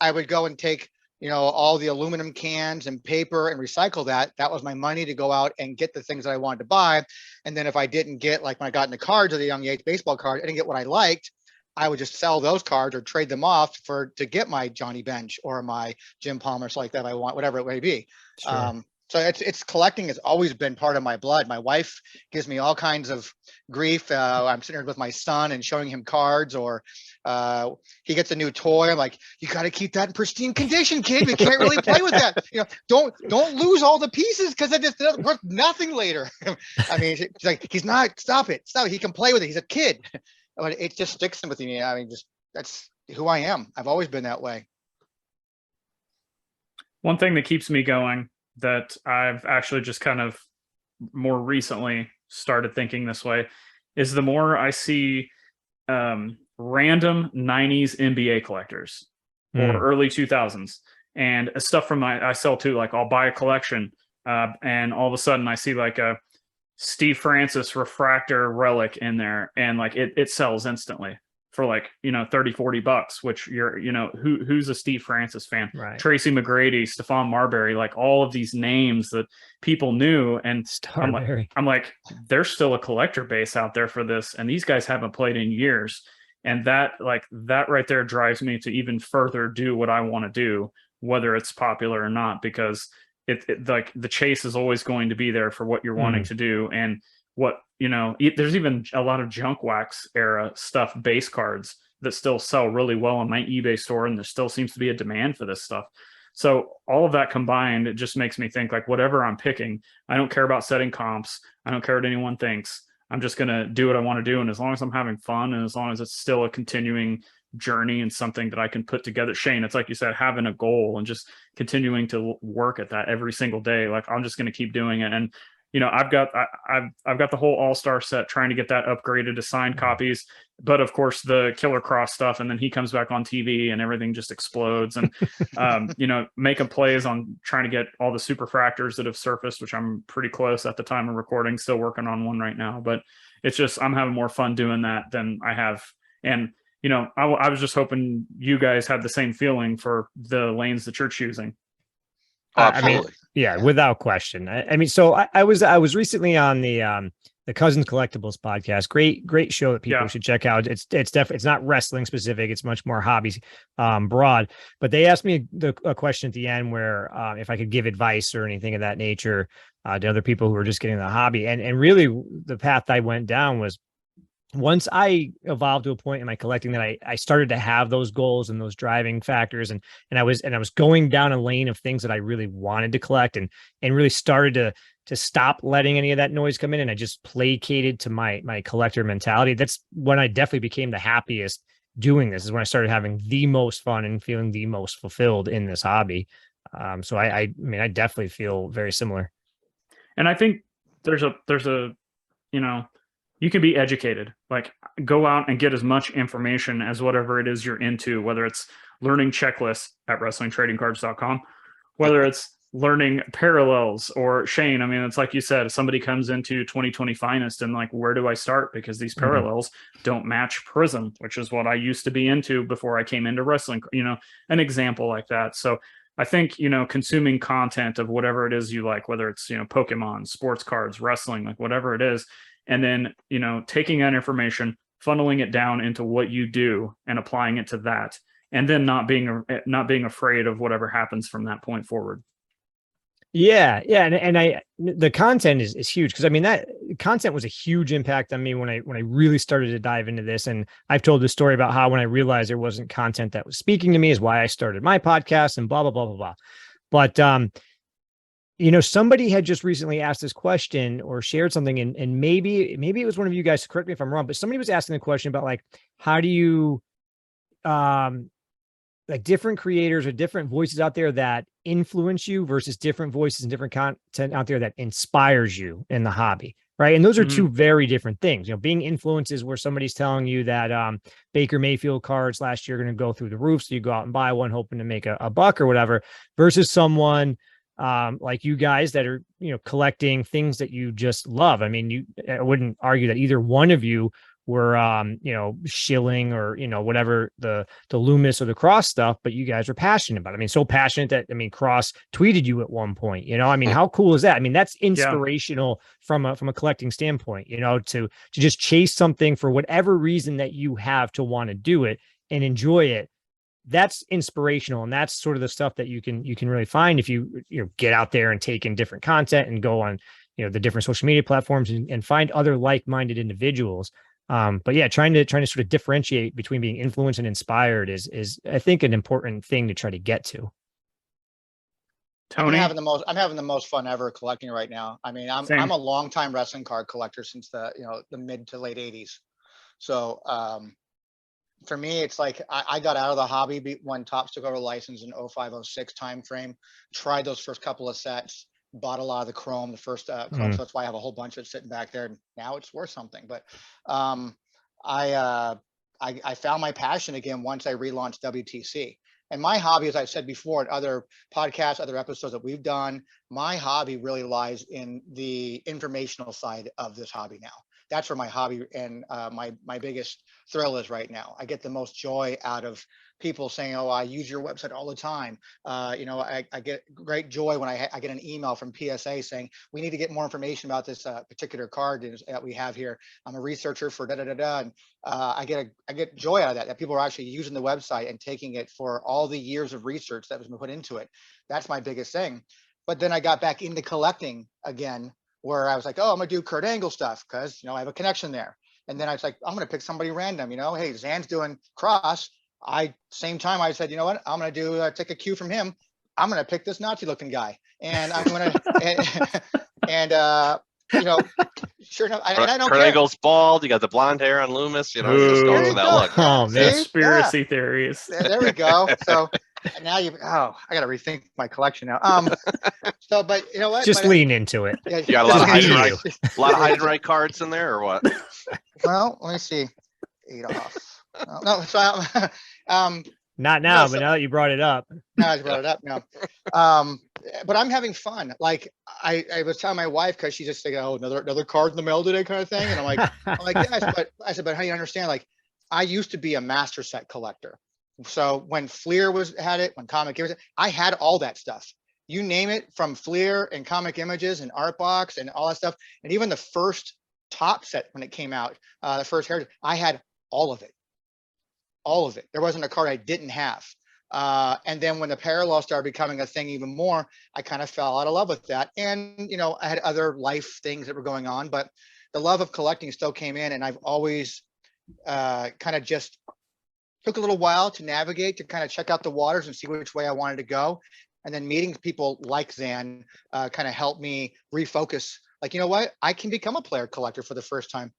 I would go and take all the aluminum cans and paper and recycle that. That was my money to go out and get the things that I wanted to buy. And then if I didn't get, like when I got into cards at a young age, baseball card, I didn't get what I liked, I would just sell those cards or trade them off to get my Johnny Bench or my Jim Palmer, so like that I want, whatever it may be. Sure. So it's collecting has always been part of my blood. My wife gives me all kinds of grief. I'm sitting here with my son and showing him cards, or he gets a new toy. I'm like, you got to keep that in pristine condition, kid. You can't really play with that. Don't lose all the pieces because it's worth nothing later. I mean, she's like, stop it. He can play with it. He's a kid. But it just sticks with me. I mean, that's who I am. I've always been that way. One thing that keeps me going, that I've actually just kind of more recently started thinking this way, is the more I see random 90s NBA collectors or early 2000s and stuff from I sell too. Like I'll buy a collection and all of a sudden I see like a Steve Francis refractor relic in there, and like it sells instantly for like $30-$40, which who's a Steve Francis fan? Right. Tracy McGrady, Stephon Marbury, like all of these names that people knew. And I'm like, there's still a collector base out there for this, and these guys haven't played in years. And that right there drives me to even further do what I want to do, whether it's popular or not, because it like the chase is always going to be there for what you're wanting to do. And what there's even a lot of junk wax era stuff, base cards that still sell really well on my eBay store, and there still seems to be a demand for this stuff. So all of that combined, it just makes me think like whatever I'm picking, I don't care about setting comps, I don't care what anyone thinks, I'm just gonna do what I want to do. And as long as I'm having fun, and as long as it's still a continuing journey and something that I can put together, Shane, it's like you said, having a goal and just continuing to work at that every single day. Like I'm just going to keep doing it. And I've got the whole all-star set, trying to get that upgraded to signed copies, but of course the Killer Cross stuff, and then he comes back on TV and everything just explodes. And making plays on trying to get all the superfractors that have surfaced, which I'm pretty close at the time of recording, still working on one right now. But it's just I'm having more fun doing that than I have. And I was just hoping you guys had the same feeling for the lanes that you're choosing. Absolutely. Without question. I mean, so I was recently on the Cousins Collectibles podcast. Great show that people should check out. It's definitely, it's not wrestling specific. It's much more hobby broad. But they asked me a question at the end where if I could give advice or anything of that nature to other people who are just getting the hobby. And really the path I went down was, once I evolved to a point in my collecting that I started to have those goals and those driving factors, and I was going down a lane of things that I really wanted to collect, and really started to stop letting any of that noise come in, and I just placated to my collector mentality. That's when I definitely became the happiest doing this, is when I started having the most fun and feeling the most fulfilled in this hobby. So I mean, I definitely feel very similar. And I think there's a you can be educated, like go out and get as much information as whatever it is you're into, whether it's learning checklists at wrestlingtradingcards.com, whether it's learning parallels, or Shane, I mean, it's like you said, if somebody comes into 2020 Finest and like, where do I start? Because these parallels don't match Prism, which is what I used to be into before I came into wrestling, an example like that. So I think, consuming content of whatever it is you like, whether it's, Pokemon, sports cards, wrestling, like whatever it is, and then, taking that information, funneling it down into what you do and applying it to that, and then not being afraid of whatever happens from that point forward. Yeah. And the content is huge, because I mean, that content was a huge impact on me when I really started to dive into this. And I've told the story about how when I realized there wasn't content that was speaking to me is why I started my podcast and blah, blah, blah, blah, blah. But, somebody had just recently asked this question or shared something, and maybe it was one of you guys, correct me if I'm wrong, but somebody was asking the question about like, how do you, like different creators or different voices out there that influence you versus different voices and different content out there that inspires you in the hobby. Right. And those are two very different things. Being influences where somebody's telling you that Baker Mayfield cards last year are going to go through the roof. So you go out and buy one, hoping to make a buck or whatever, versus someone like you guys that are, collecting things that you just love. I mean, I wouldn't argue that either one of you were, shilling or, whatever the Loomis or the Cross stuff, but you guys are passionate about it. I mean, so passionate that, Cross tweeted you at one point, how cool is that? I mean, that's inspirational from a collecting standpoint, to just chase something for whatever reason that you have to want to do it and enjoy it. That's inspirational. And that's sort of the stuff that you can really find if you get out there and take in different content and go on, the different social media platforms and find other like-minded individuals. But yeah, trying to sort of differentiate between being influenced and inspired is I think an important thing to try to get to. Tony, I'm having the most fun ever collecting right now. I mean, I'm a longtime wrestling card collector since the mid to late 80s. So for me, it's like I got out of the hobby when Topps took over the license in 05-06 timeframe. Tried those first couple of sets. Bought a lot of the chrome, the first chrome, so that's why I have a whole bunch of it sitting back there. And now it's worth something. But I found my passion again once I relaunched WTC. And my hobby, as I've said before in other podcasts, other episodes that we've done, my hobby really lies in the informational side of this hobby now. That's where my hobby and my biggest thrill is right now. I get the most joy out of people saying, "Oh, I use your website all the time." I get great joy when I get an email from PSA saying, "We need to get more information about this particular card that we have here. I'm a researcher for da da da da." And I get joy out of that people are actually using the website and taking it for all the years of research that was put into it. That's my biggest thing. But then I got back into collecting again, where I was like, "Oh, I'm gonna do Kurt Angle stuff because I have a connection there." And then I was like, "I'm gonna pick somebody random. Hey, Zhan's doing Cross." Same time I said, "You know what? I'm gonna take a cue from him. I'm gonna pick this Nazi-looking guy, and I'm gonna sure enough, I don't Kurt care. Angle's bald. You got the blonde hair on Loomis. You're just going for that look. Oh, man. Conspiracy theories. There we go. So now I got to rethink my collection now. But you know what? Just lean into it. Yeah, you got a lot of hide and write cards in there, or what? Well, let me see. 8 off. No, so not now, but now that you brought it up. Now I brought it up. No, but I'm having fun. Like I was telling my wife because she's just like, "Oh, another card in the mail today," kind of thing. And I'm like, yes, but I said, "But how do you understand? Like, I used to be a master set collector. So when Fleer had it, when Comic Images, I had all that stuff. You name it, from Fleer and Comic Images and Artbox and all that stuff, and even the first Top set when it came out, the first Heritage, I had all of it. All of it. There wasn't a card I didn't have. And then when the parallel started becoming a thing even more, I kind of fell out of love with that. And, I had other life things that were going on, but the love of collecting still came in. And I've always kind of just took a little while to navigate, to kind of check out the waters and see which way I wanted to go. And then meeting people like Zhan kind of helped me refocus. Like, you know what? I can become a player collector for the first time.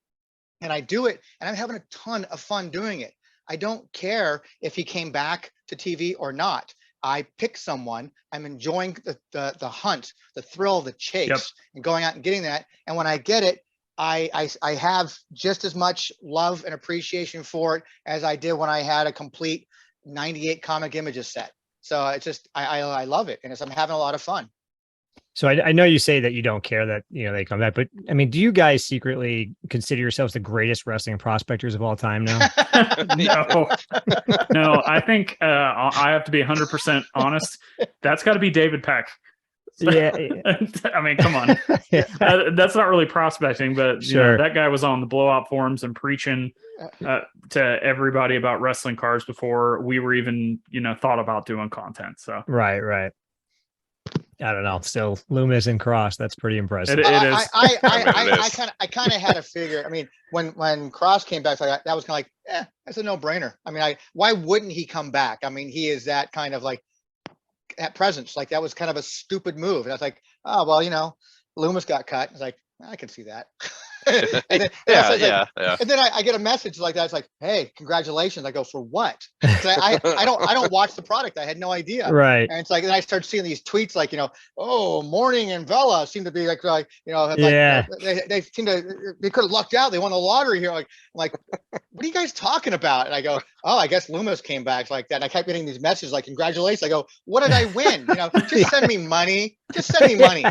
And I do it. And I'm having a ton of fun doing it. I don't care if he came back to TV or not. I pick someone. I'm enjoying the hunt, the thrill of the chase, and going out and getting that. And when I get it, I have just as much love and appreciation for it as I did when I had a complete 98 Comic Images set. So it's just I love it, and I'm having a lot of fun. So I know you say that you don't care that they come back, but I mean, do you guys secretly consider yourselves the greatest wrestling prospectors of all time now? No. I think I have to be 100% honest. That's got to be David Peck. Yeah. I mean, come on. That's not really prospecting, but sure. That guy was on the blowout forums and preaching to everybody about wrestling cards before we were even thought about doing content. So right. I don't know. Still, Loomis and Cross. That's pretty impressive. It is. I kind of had to figure. I mean, when Cross came back, that was kind of like, that's a no-brainer. I mean, why wouldn't he come back? I mean, he is that kind of like that presence. Like, that was kind of a stupid move. And I was like, oh, well, Loomis got cut. It's like, I can see that. And then I get a message like that. It's like, hey, congratulations. I go, for what? 'Cause I don't watch the product. I had no idea. Right. And it's like, then I start seeing these tweets like, oh, Morning and Vela seem to be like Yeah. they seem to, they could have lucked out. They won the lottery here. I'm like, what are you guys talking about? And I go, oh, I guess Loomis came back like that. And I kept getting these messages like, congratulations. I go, what did I win? Just send me money. Just send me money.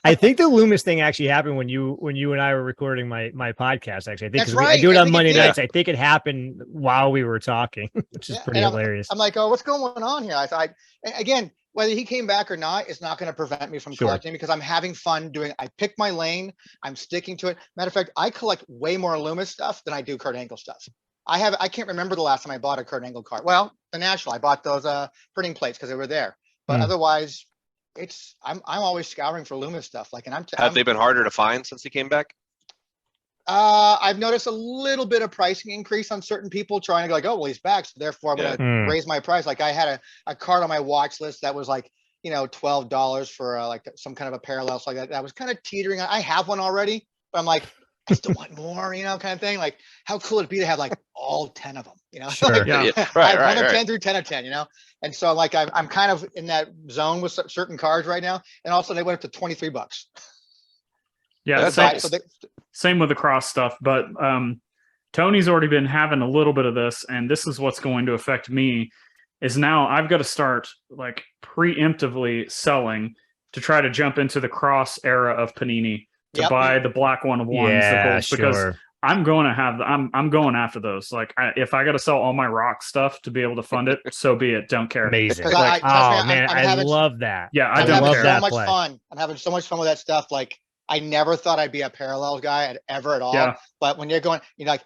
I think the Loomis thing actually happened when you and I were recording my podcast. Actually, I think That's right. I do it I on think Monday it did. nights. I think it happened while we were talking, which is pretty hilarious. I'm like, oh, what's going on here? I thought, again, whether he came back or not, it's not going to prevent me from collecting because I'm having fun doing. I pick my lane. I'm sticking to it. Matter of fact, I collect way more Loomis stuff than I do Kurt Angle stuff. I can't remember the last time I bought a Kurt Angle card. Well, the National, I bought those printing plates because they were there. But otherwise, I'm always scouring for Loomis stuff. Like, and have they been harder to find since he came back? I've noticed a little bit of pricing increase on certain people trying to go like, oh, well, he's back, so therefore I'm going to raise my price. Like I had a card on my watch list that was like, $12 for like some kind of a parallel. So like that was kind of teetering. I have one already, but I'm like, I still want more, kind of thing. Like, how cool would it be to have like all 10 of them, Sure. Like, Yeah. I have 1 of 10 through 10 of 10, And so like, I'm kind of in that zone with certain cards right now. And also they went up to $23. Yeah. Same with the cross stuff, but Tony's already been having a little bit of this, and this is what's going to affect me, is now I've got to start like preemptively selling to try to jump into the cross era of Panini to buy the black 1 of 1s, the golds, because I'm going to have, I'm going after those. Like if I got to sell all my rock stuff to be able to fund it, so be it. Don't care. Amazing. Like, I love that. Yeah. I'm don't having care. so much fun. I'm having so much fun with that stuff. Like I never thought I'd be a parallels guy ever at all. Yeah. But when you're going, like,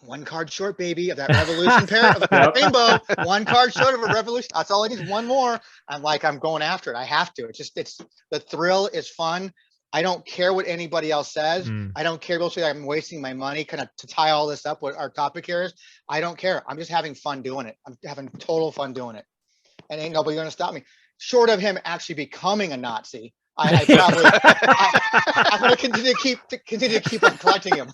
1 card short, baby, of that Revolution pair of rainbow, 1 card short of a Revolution. That's all I need is 1 more. I'm going after it. I have to. It's the thrill is fun. I don't care what anybody else says. I don't care if I'm wasting my money kind of to tie all this up. What our topic here is, I don't care. I'm just having fun doing it. I'm having total fun doing it. And ain't nobody going to stop me. Short of him actually becoming a Nazi, I'm going to continue to keep on collecting him.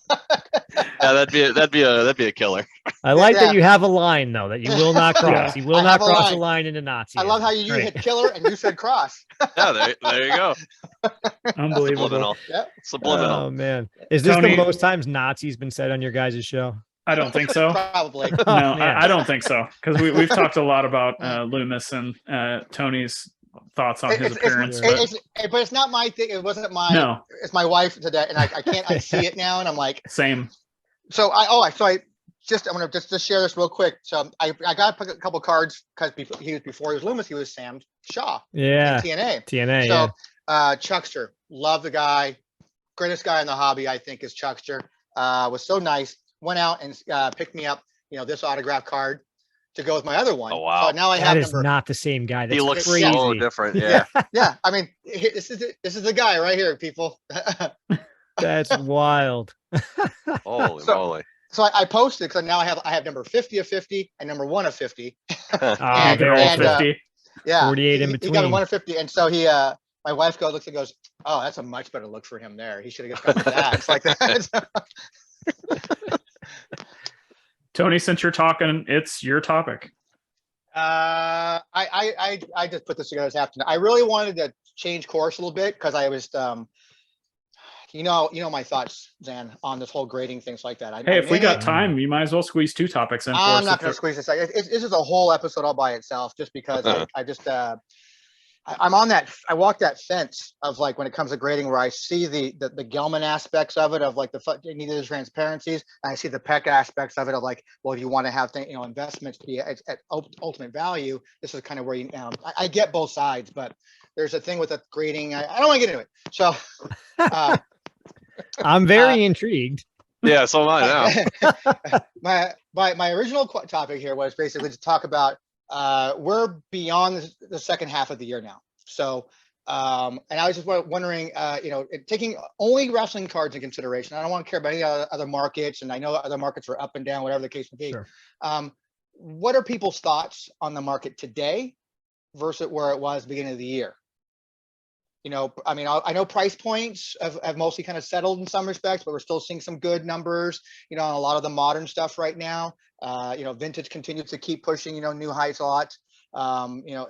Yeah, that'd be a killer. I like that you have a line though that you will not cross. You will not cross a line into Nazi. I love how you hit killer and you said cross. Yeah, there you go. Unbelievable. Subliminal. Oh man, is this Tony, the most times Nazi's been said on your guys' show? I don't think so. Probably. No, I don't think so, because we've talked a lot about Loomis and Tony's thoughts on his appearance. But it's not my thing. It wasn't my. No. It's my wife today, and I can't. I see it now, and I'm like. Same. So I'm gonna just share this real quick. So I got a couple cards because before he was Loomis, he was Sam Shaw. Yeah. TNA. So Chuckster, love the guy, greatest guy in the hobby. I think is Chuckster. Was so nice. Went out and picked me up. This autograph card to go with my other one. Oh wow! So now I have. That is not the same guy. That's he looks crazy. so different. Yeah. Yeah. I mean, this is the guy right here, people. That's wild. Holy moly. So I posted because now I have number 50 of 50 and number 1 of 50. They're all 50. Yeah. 48 in between. He got 1 of 50. And so my wife looks and goes, oh, that's a much better look for him there. He should have just gone with that. It's like that. Tony, since you're talking, it's your topic. I just put this together this afternoon. I really wanted to change course a little bit because I was you know my thoughts, Zhan, on this whole grading, things like that. If we got time, you might as well squeeze 2 topics in. I'm not going to squeeze this. This is a whole episode all by itself, just because I'm on that. I walk that fence of like when it comes to grading, where I see the Gelman aspects of it, of like you need the transparencies, and I see the Peck aspects of it, of like, well, if you want to have investments be at ultimate value, this is kind of where I get both sides, but there's a thing with the grading. I don't want to get into it. So. I'm very intrigued. Yeah, so am I now. my original topic here was basically to talk about we're beyond the second half of the year now. So and I was just wondering, taking only wrestling cards in consideration. I don't want to care about any other markets, and I know other markets are up and down, whatever the case may be. Sure. What are people's thoughts on the market today versus where it was beginning of the year? You know, I mean, I know price points have mostly kind of settled in some respects, but we're still seeing some good numbers, you know, on a lot of the modern stuff right now. You know, vintage continues to keep pushing, you know, new heights a lot. You know,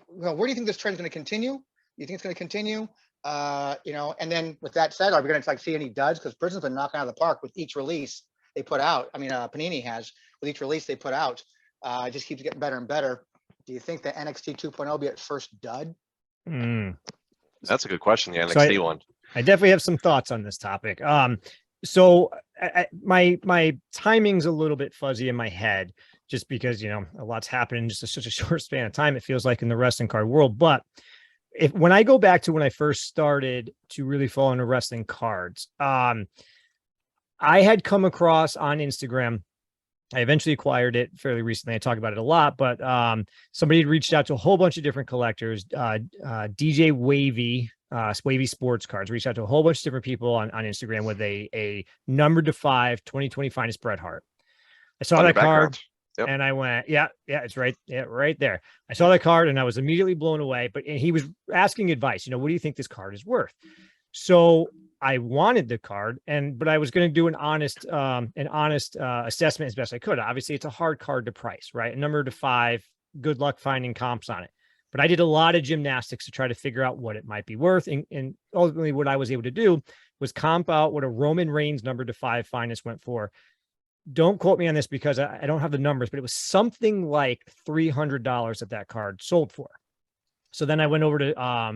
where do you think this trend is going to continue? You think it's going to continue? You know, and then with that said, are we going to like see any duds? Because Prism's been knocking out of the park with each release they put out. I mean, Panini has with each release they put out. It just keeps getting better and better. Do you think the NXT 2.0 will be its first dud? That's a good question. The NXT one. I definitely have some thoughts on this topic. So my timing's a little bit fuzzy in my head, just because, you know, a lot's happened in just such a short span of time, it feels like, in the wrestling card world. But when I go back to when I first started to really fall into wrestling cards, I had come across on Instagram. I eventually acquired it fairly recently. I talk about it a lot, but somebody had reached out to a whole bunch of different collectors. DJ Wavy, Wavy Sports Cards, reached out to a whole bunch of different people on Instagram with a numbered to 5 2020 finest Bret Hart. I saw that card. Yep. And I went, yeah, it's right there. I saw that card and I was immediately blown away. But he was asking advice. You know, what do you think this card is worth? So I wanted the card, but I was going to do an honest assessment as best I could. Obviously, it's a hard card to price, right? A number to 5. Good luck finding comps on it. But I did a lot of gymnastics to try to figure out what it might be worth. And ultimately, what I was able to do was comp out what a Roman Reigns number to 5 finest went for. Don't quote me on this because I don't have the numbers, but it was something like $300 that card sold for. So then I went over to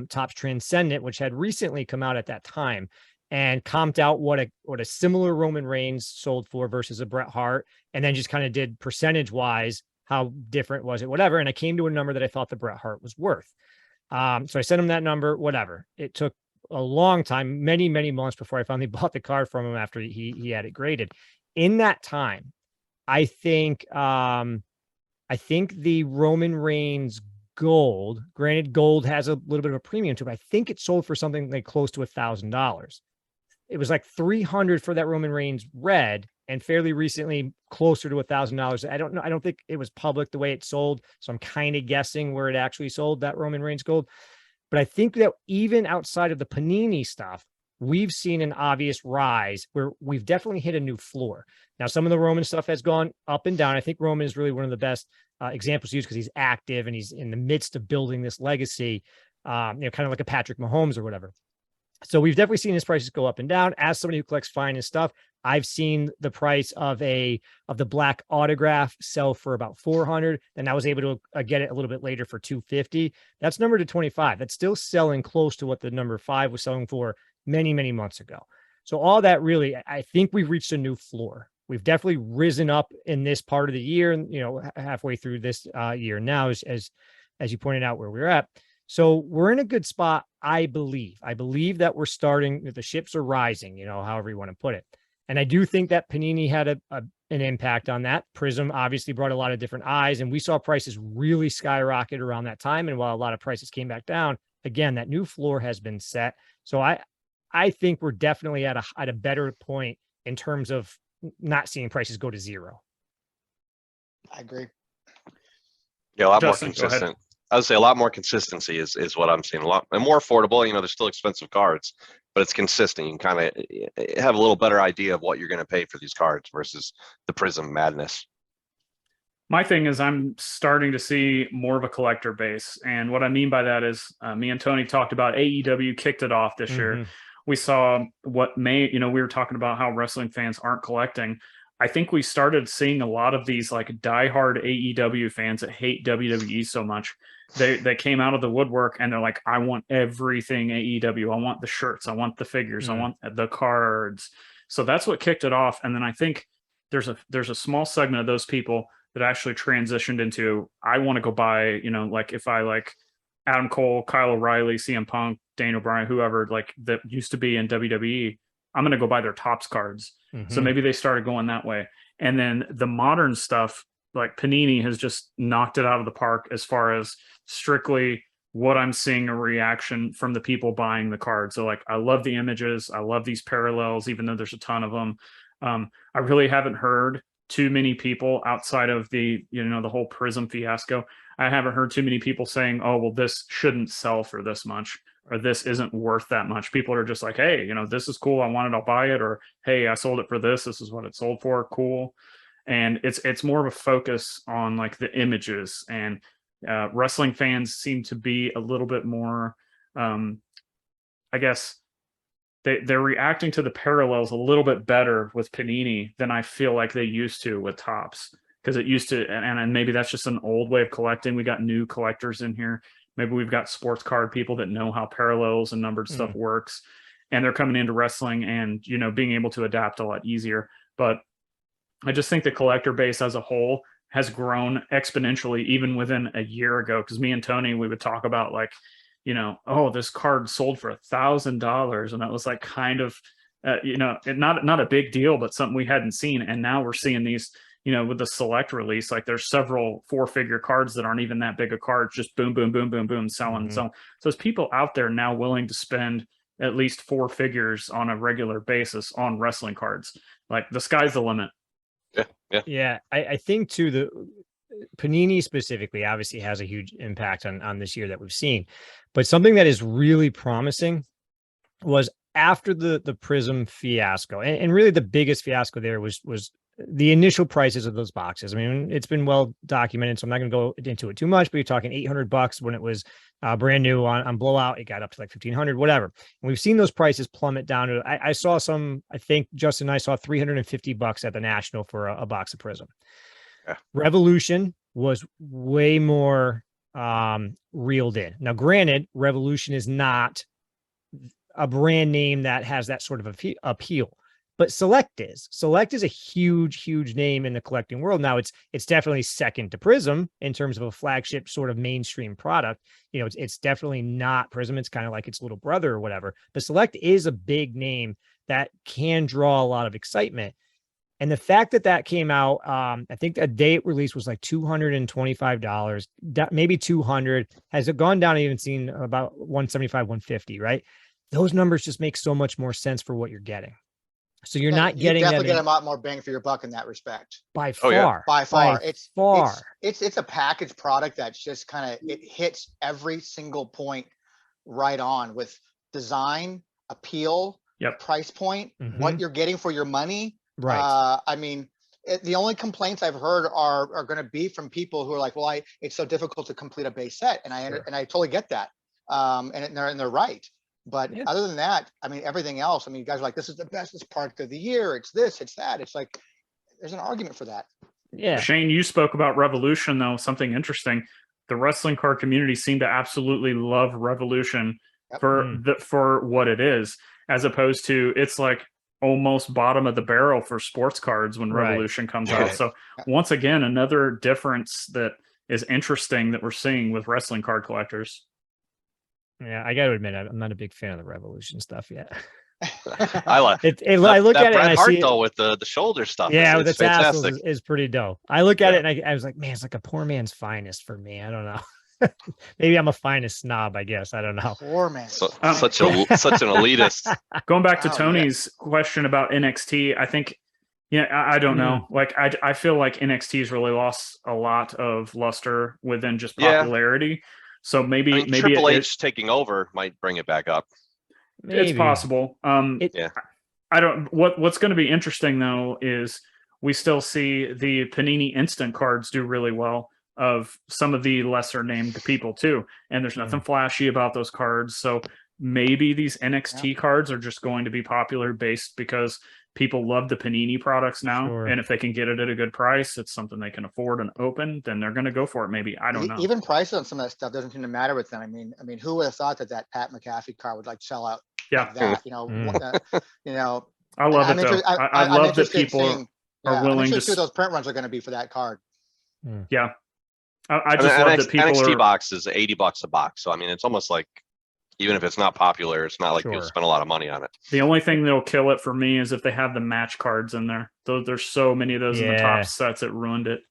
Topps Transcendent, which had recently come out at that time, and comped out what a similar Roman Reigns sold for versus a Bret Hart, and then just kind of did percentage wise how different was it, whatever. And I came to a number that I thought the Bret Hart was worth. So I sent him that number, whatever. It took a long time, many months before I finally bought the card from him after he had it graded. In that time, I think the Roman Reigns gold, granted gold has a little bit of a premium to it, but I think it sold for something like close to $1,000. It was like $300 for that Roman Reigns red, and fairly recently closer to $1,000. I don't know. I don't think it was public the way it sold. So I'm kind of guessing where it actually sold, that Roman Reigns gold. But I think that even outside of the Panini stuff, we've seen an obvious rise where we've definitely hit a new floor. Now, some of the Roman stuff has gone up and down. I think Roman is really one of the best examples to use because he's active and he's in the midst of building this legacy, you know, kind of like a Patrick Mahomes or whatever. So we've definitely seen his prices go up and down. As somebody who collects finest stuff, I've seen the price of the black autograph sell for about $400. Then I was able to get it a little bit later for $250. That's numbered to 25. That's still selling close to what the number 5 was selling for many months ago. So all that really, I think we've reached a new floor. We've definitely risen up in this part of the year, and you know, halfway through this year now, as you pointed out where we're at. So we're in a good spot, I believe. I believe that we're starting, the ships are rising, you know, however you want to put it. And I do think that Panini had an impact on that. Prism obviously brought a lot of different eyes, and we saw prices really skyrocket around that time. And while a lot of prices came back down, again, that new floor has been set. So I think we're definitely at a better point in terms of not seeing prices go to zero. I agree. Yeah, a lot more consistent. I would say a lot more consistency is what I'm seeing. A lot and more affordable. You know, they're still expensive cards, but it's consistent. You can kind of have a little better idea of what you're going to pay for these cards versus the Prism madness. My thing is I'm starting to see more of a collector base. And what I mean by that is me and Tony talked about AEW kicked it off this year. We saw we were talking about how wrestling fans aren't collecting. I think we started seeing a lot of these like diehard AEW fans that hate WWE so much. They came out of the woodwork and they're like, I want everything AEW. I want the shirts. I want the figures. I want the cards. So that's what kicked it off. And then I think there's a small segment of those people that actually transitioned into, I want to go buy, you know, like if I like Adam Cole, Kyle O'Reilly, CM Punk, Daniel Bryan, whoever like that used to be in WWE, I'm going to go buy their Topps cards. So maybe they started going that way. And then the modern stuff, like Panini has just knocked it out of the park as far as strictly what I'm seeing a reaction from the people buying the cards. So like, I love the images. I love these parallels, even though there's a ton of them. I really haven't heard too many people outside of the whole Prism fiasco. I haven't heard too many people saying, oh, well, this shouldn't sell for this much. or this isn't worth that much. People are just like, hey, you know, this is cool, I want it, I'll buy it, or hey, I sold it for this is what it sold for, cool. And it's more of a focus on like the images, and wrestling fans seem to be a little bit more I guess they're reacting to the parallels a little bit better with Panini than I feel like they used to with Topps. Because it used to, and maybe that's just an old way of collecting. We got new collectors in here. Maybe we've got sports card people that know how parallels and numbered stuff works, and they're coming into wrestling and, you know, being able to adapt a lot easier. But I just think the collector base as a whole has grown exponentially even within a year ago. Because me and Tony, we would talk about like, you know, oh, this card sold for $1,000, and that was like kind of, you know, not a big deal, but something we hadn't seen. And now we're seeing these, you know, with the select release, like there's several 4-figure cards that aren't even that big of cards, just boom, boom, boom, boom, boom, selling. So there's people out there now willing to spend at least 4 figures on a regular basis on wrestling cards. Like the sky's the limit. Yeah. I think too, the Panini specifically obviously has a huge impact on this year that we've seen, but something that is really promising was after the Prism fiasco, and really the biggest fiasco there was the initial prices of those boxes. I mean, it's been well documented, so I'm not going to go into it too much, but you're talking $800 when it was brand new on Blowout. It got up to like $1,500, whatever. And we've seen those prices plummet down to, I saw some, I think Justin and I saw $350 at the National for a box of Prism. Yeah. Revolution was way more reeled in. Now, granted, Revolution is not a brand name that has that sort of appeal. But Select is a huge name in the collecting world. Now it's definitely second to Prism in terms of a flagship sort of mainstream product. You know, it's definitely not Prism. It's kind of like its little brother or whatever, but Select is a big name that can draw a lot of excitement. And the fact that came out, I think a date release was like $225, maybe $200. Has it gone down? I even seen about $175, $150, right? Those numbers just make so much more sense for what you're getting. So you're not getting definitely get a lot more bang for your buck in that respect. By far. By far. It's far. It's a package product that's just kind of, it hits every single point right on with design, appeal, price point, what you're getting for your money. Right. I mean, the only complaints I've heard are going to be from people who are like, well, it's so difficult to complete a base set. And I totally get that. And they're right. But other than that, I mean, everything else, I mean, guys are like, this is the best product of the year. It's this, it's that. It's like, there's an argument for that. Yeah. Shane, you spoke about Revolution, though, something interesting. The wrestling card community seemed to absolutely love Revolution for what it is, as opposed to it's like almost bottom of the barrel for sports cards when Revolution comes out. So once again, another difference that is interesting that we're seeing with wrestling card collectors. Yeah, I got to admit, I'm not a big fan of the Revolution stuff yet. I like it. I look at it and I see though with the shoulder stuff. Yeah, with the tassels is pretty dope. I look at it and I was like, man, it's like a poor man's finest for me. I don't know. Maybe I'm a finest snob, I guess. I don't know. Poor man. Such an elitist. Going back to Tony's question about NXT, I think, I don't know. Like, I feel like NXT's really lost a lot of luster within just popularity. So maybe Triple H taking over might bring it back up. Maybe. It's possible. I don't. What's going to be interesting though is we still see the Panini instant cards do really well of some of the lesser named people too, and there's nothing flashy about those cards. So maybe these NXT cards are just going to be popular based because people love the Panini products now, and if they can get it at a good price, it's something they can afford and open, then they're going to go for it. Maybe, I don't know. Even prices on some of that stuff doesn't seem to matter with them. I mean, who would have thought that Pat McAfee card would like sell out like that? I love it though. I love that people are willing to see what those print runs are going to be for that card. Yeah, I just love that people NXT box is $80 a box, so I mean, it's almost like, even if it's not popular, it's not like you'll spend a lot of money on it. The only thing that'll kill it for me is if they have the match cards in there. There's so many of those in the top sets, it ruined it.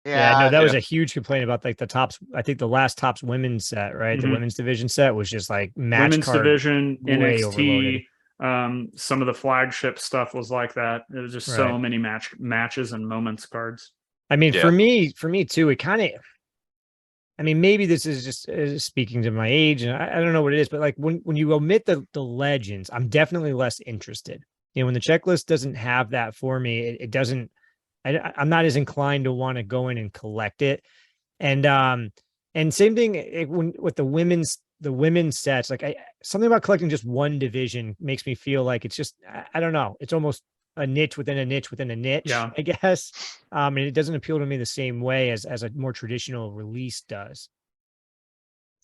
Yeah, no, that was a huge complaint about like the Tops. I think the last Tops women's set, right? The women's division set was just like match women's card division, NXT. Some of the flagship stuff was like that. It was just so many matches and moments cards. I mean, for me too, it kind of, I mean, maybe this is just speaking to my age, and I don't know what it is, but like when you omit the legends, I'm definitely less interested. When the checklist doesn't have that for me, it doesn't. I'm not as inclined to want to go in and collect it. And same thing with the women's sets. Like something about collecting just one division makes me feel like it's just, I don't know. It's almost a niche within a niche within a niche, Yeah. I guess. And it doesn't appeal to me the same way as a more traditional release does.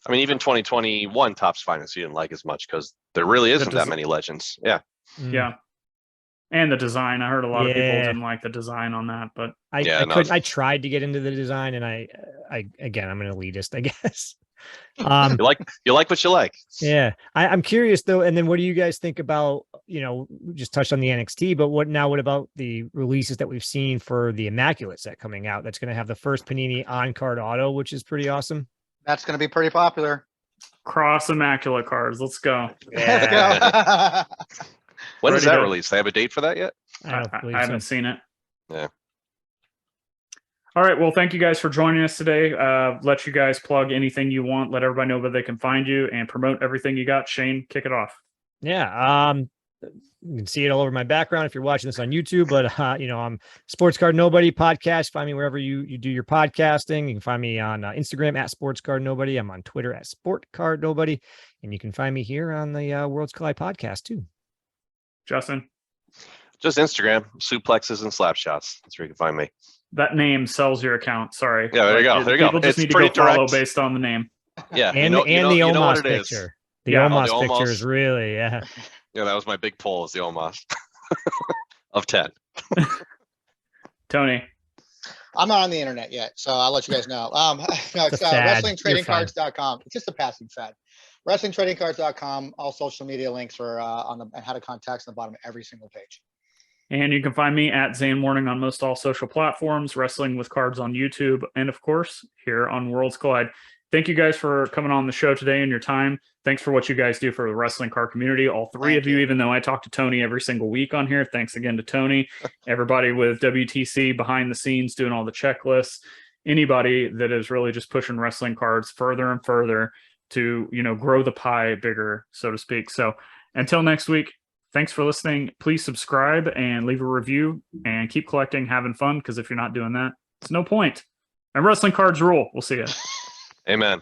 I mean, even 2021 Topps Finest you didn't like as much because there really isn't that many legends. Yeah. Yeah. And the design. I heard a lot of people Yeah. didn't like the design on that, but I tried to get into the design, and I again, I'm an elitist, I guess. You like what you like. Yeah. I'm curious though. And then what do you guys think about, we just touched on the NXT, but what about the releases that we've seen for the Immaculate set coming out? That's going to have the first Panini on-card auto, which is pretty awesome. That's going to be pretty popular. Cross Immaculate cards. Let's go. Yeah. Let's go. When is that released? They have a date for that yet? I haven't seen it. Yeah. All right. Well, thank you guys for joining us today. Let you guys plug anything you want. Let everybody know where they can find you and promote everything you got. Shane, kick it off. Yeah. You can see it all over my background if you're watching this on YouTube, but I'm Sports Card Nobody podcast. Find me wherever you do your podcasting. You can find me on Instagram at Sports Card Nobody. I'm on Twitter at Sport Card Nobody, and you can find me here on the Worlds Collide podcast too. Justin, just Instagram, suplexes and slap shots. That's where you can find me. That name sells your account. Sorry. Yeah, there you go. There you go. People just need to go follow based on the name. Yeah, and the Omos picture. The Omos picture is really, Yeah, that was my big poll, is the Omos of 10. Tony. I'm not on the internet yet, so I'll let you guys know. No, it's WrestlingTradingCards.com. It's just a passing fad. WrestlingTradingCards.com. All social media links are and how to contact on the bottom of every single page. And you can find me at Zhan Morning on most all social platforms, Wrestling with Cards on YouTube, and of course, here on Worlds Collide. Thank you guys for coming on the show today and your time. Thanks for what you guys do for the wrestling card community. All three of you, even though I talk to Tony every single week on here. Thanks again to Tony. Everybody with WTC behind the scenes doing all the checklists. Anybody that is really just pushing wrestling cards further and further to, grow the pie bigger, so to speak. So until next week, thanks for listening. Please subscribe and leave a review and keep collecting, having fun, because if you're not doing that, it's no point. And wrestling cards rule. We'll see you. Amen.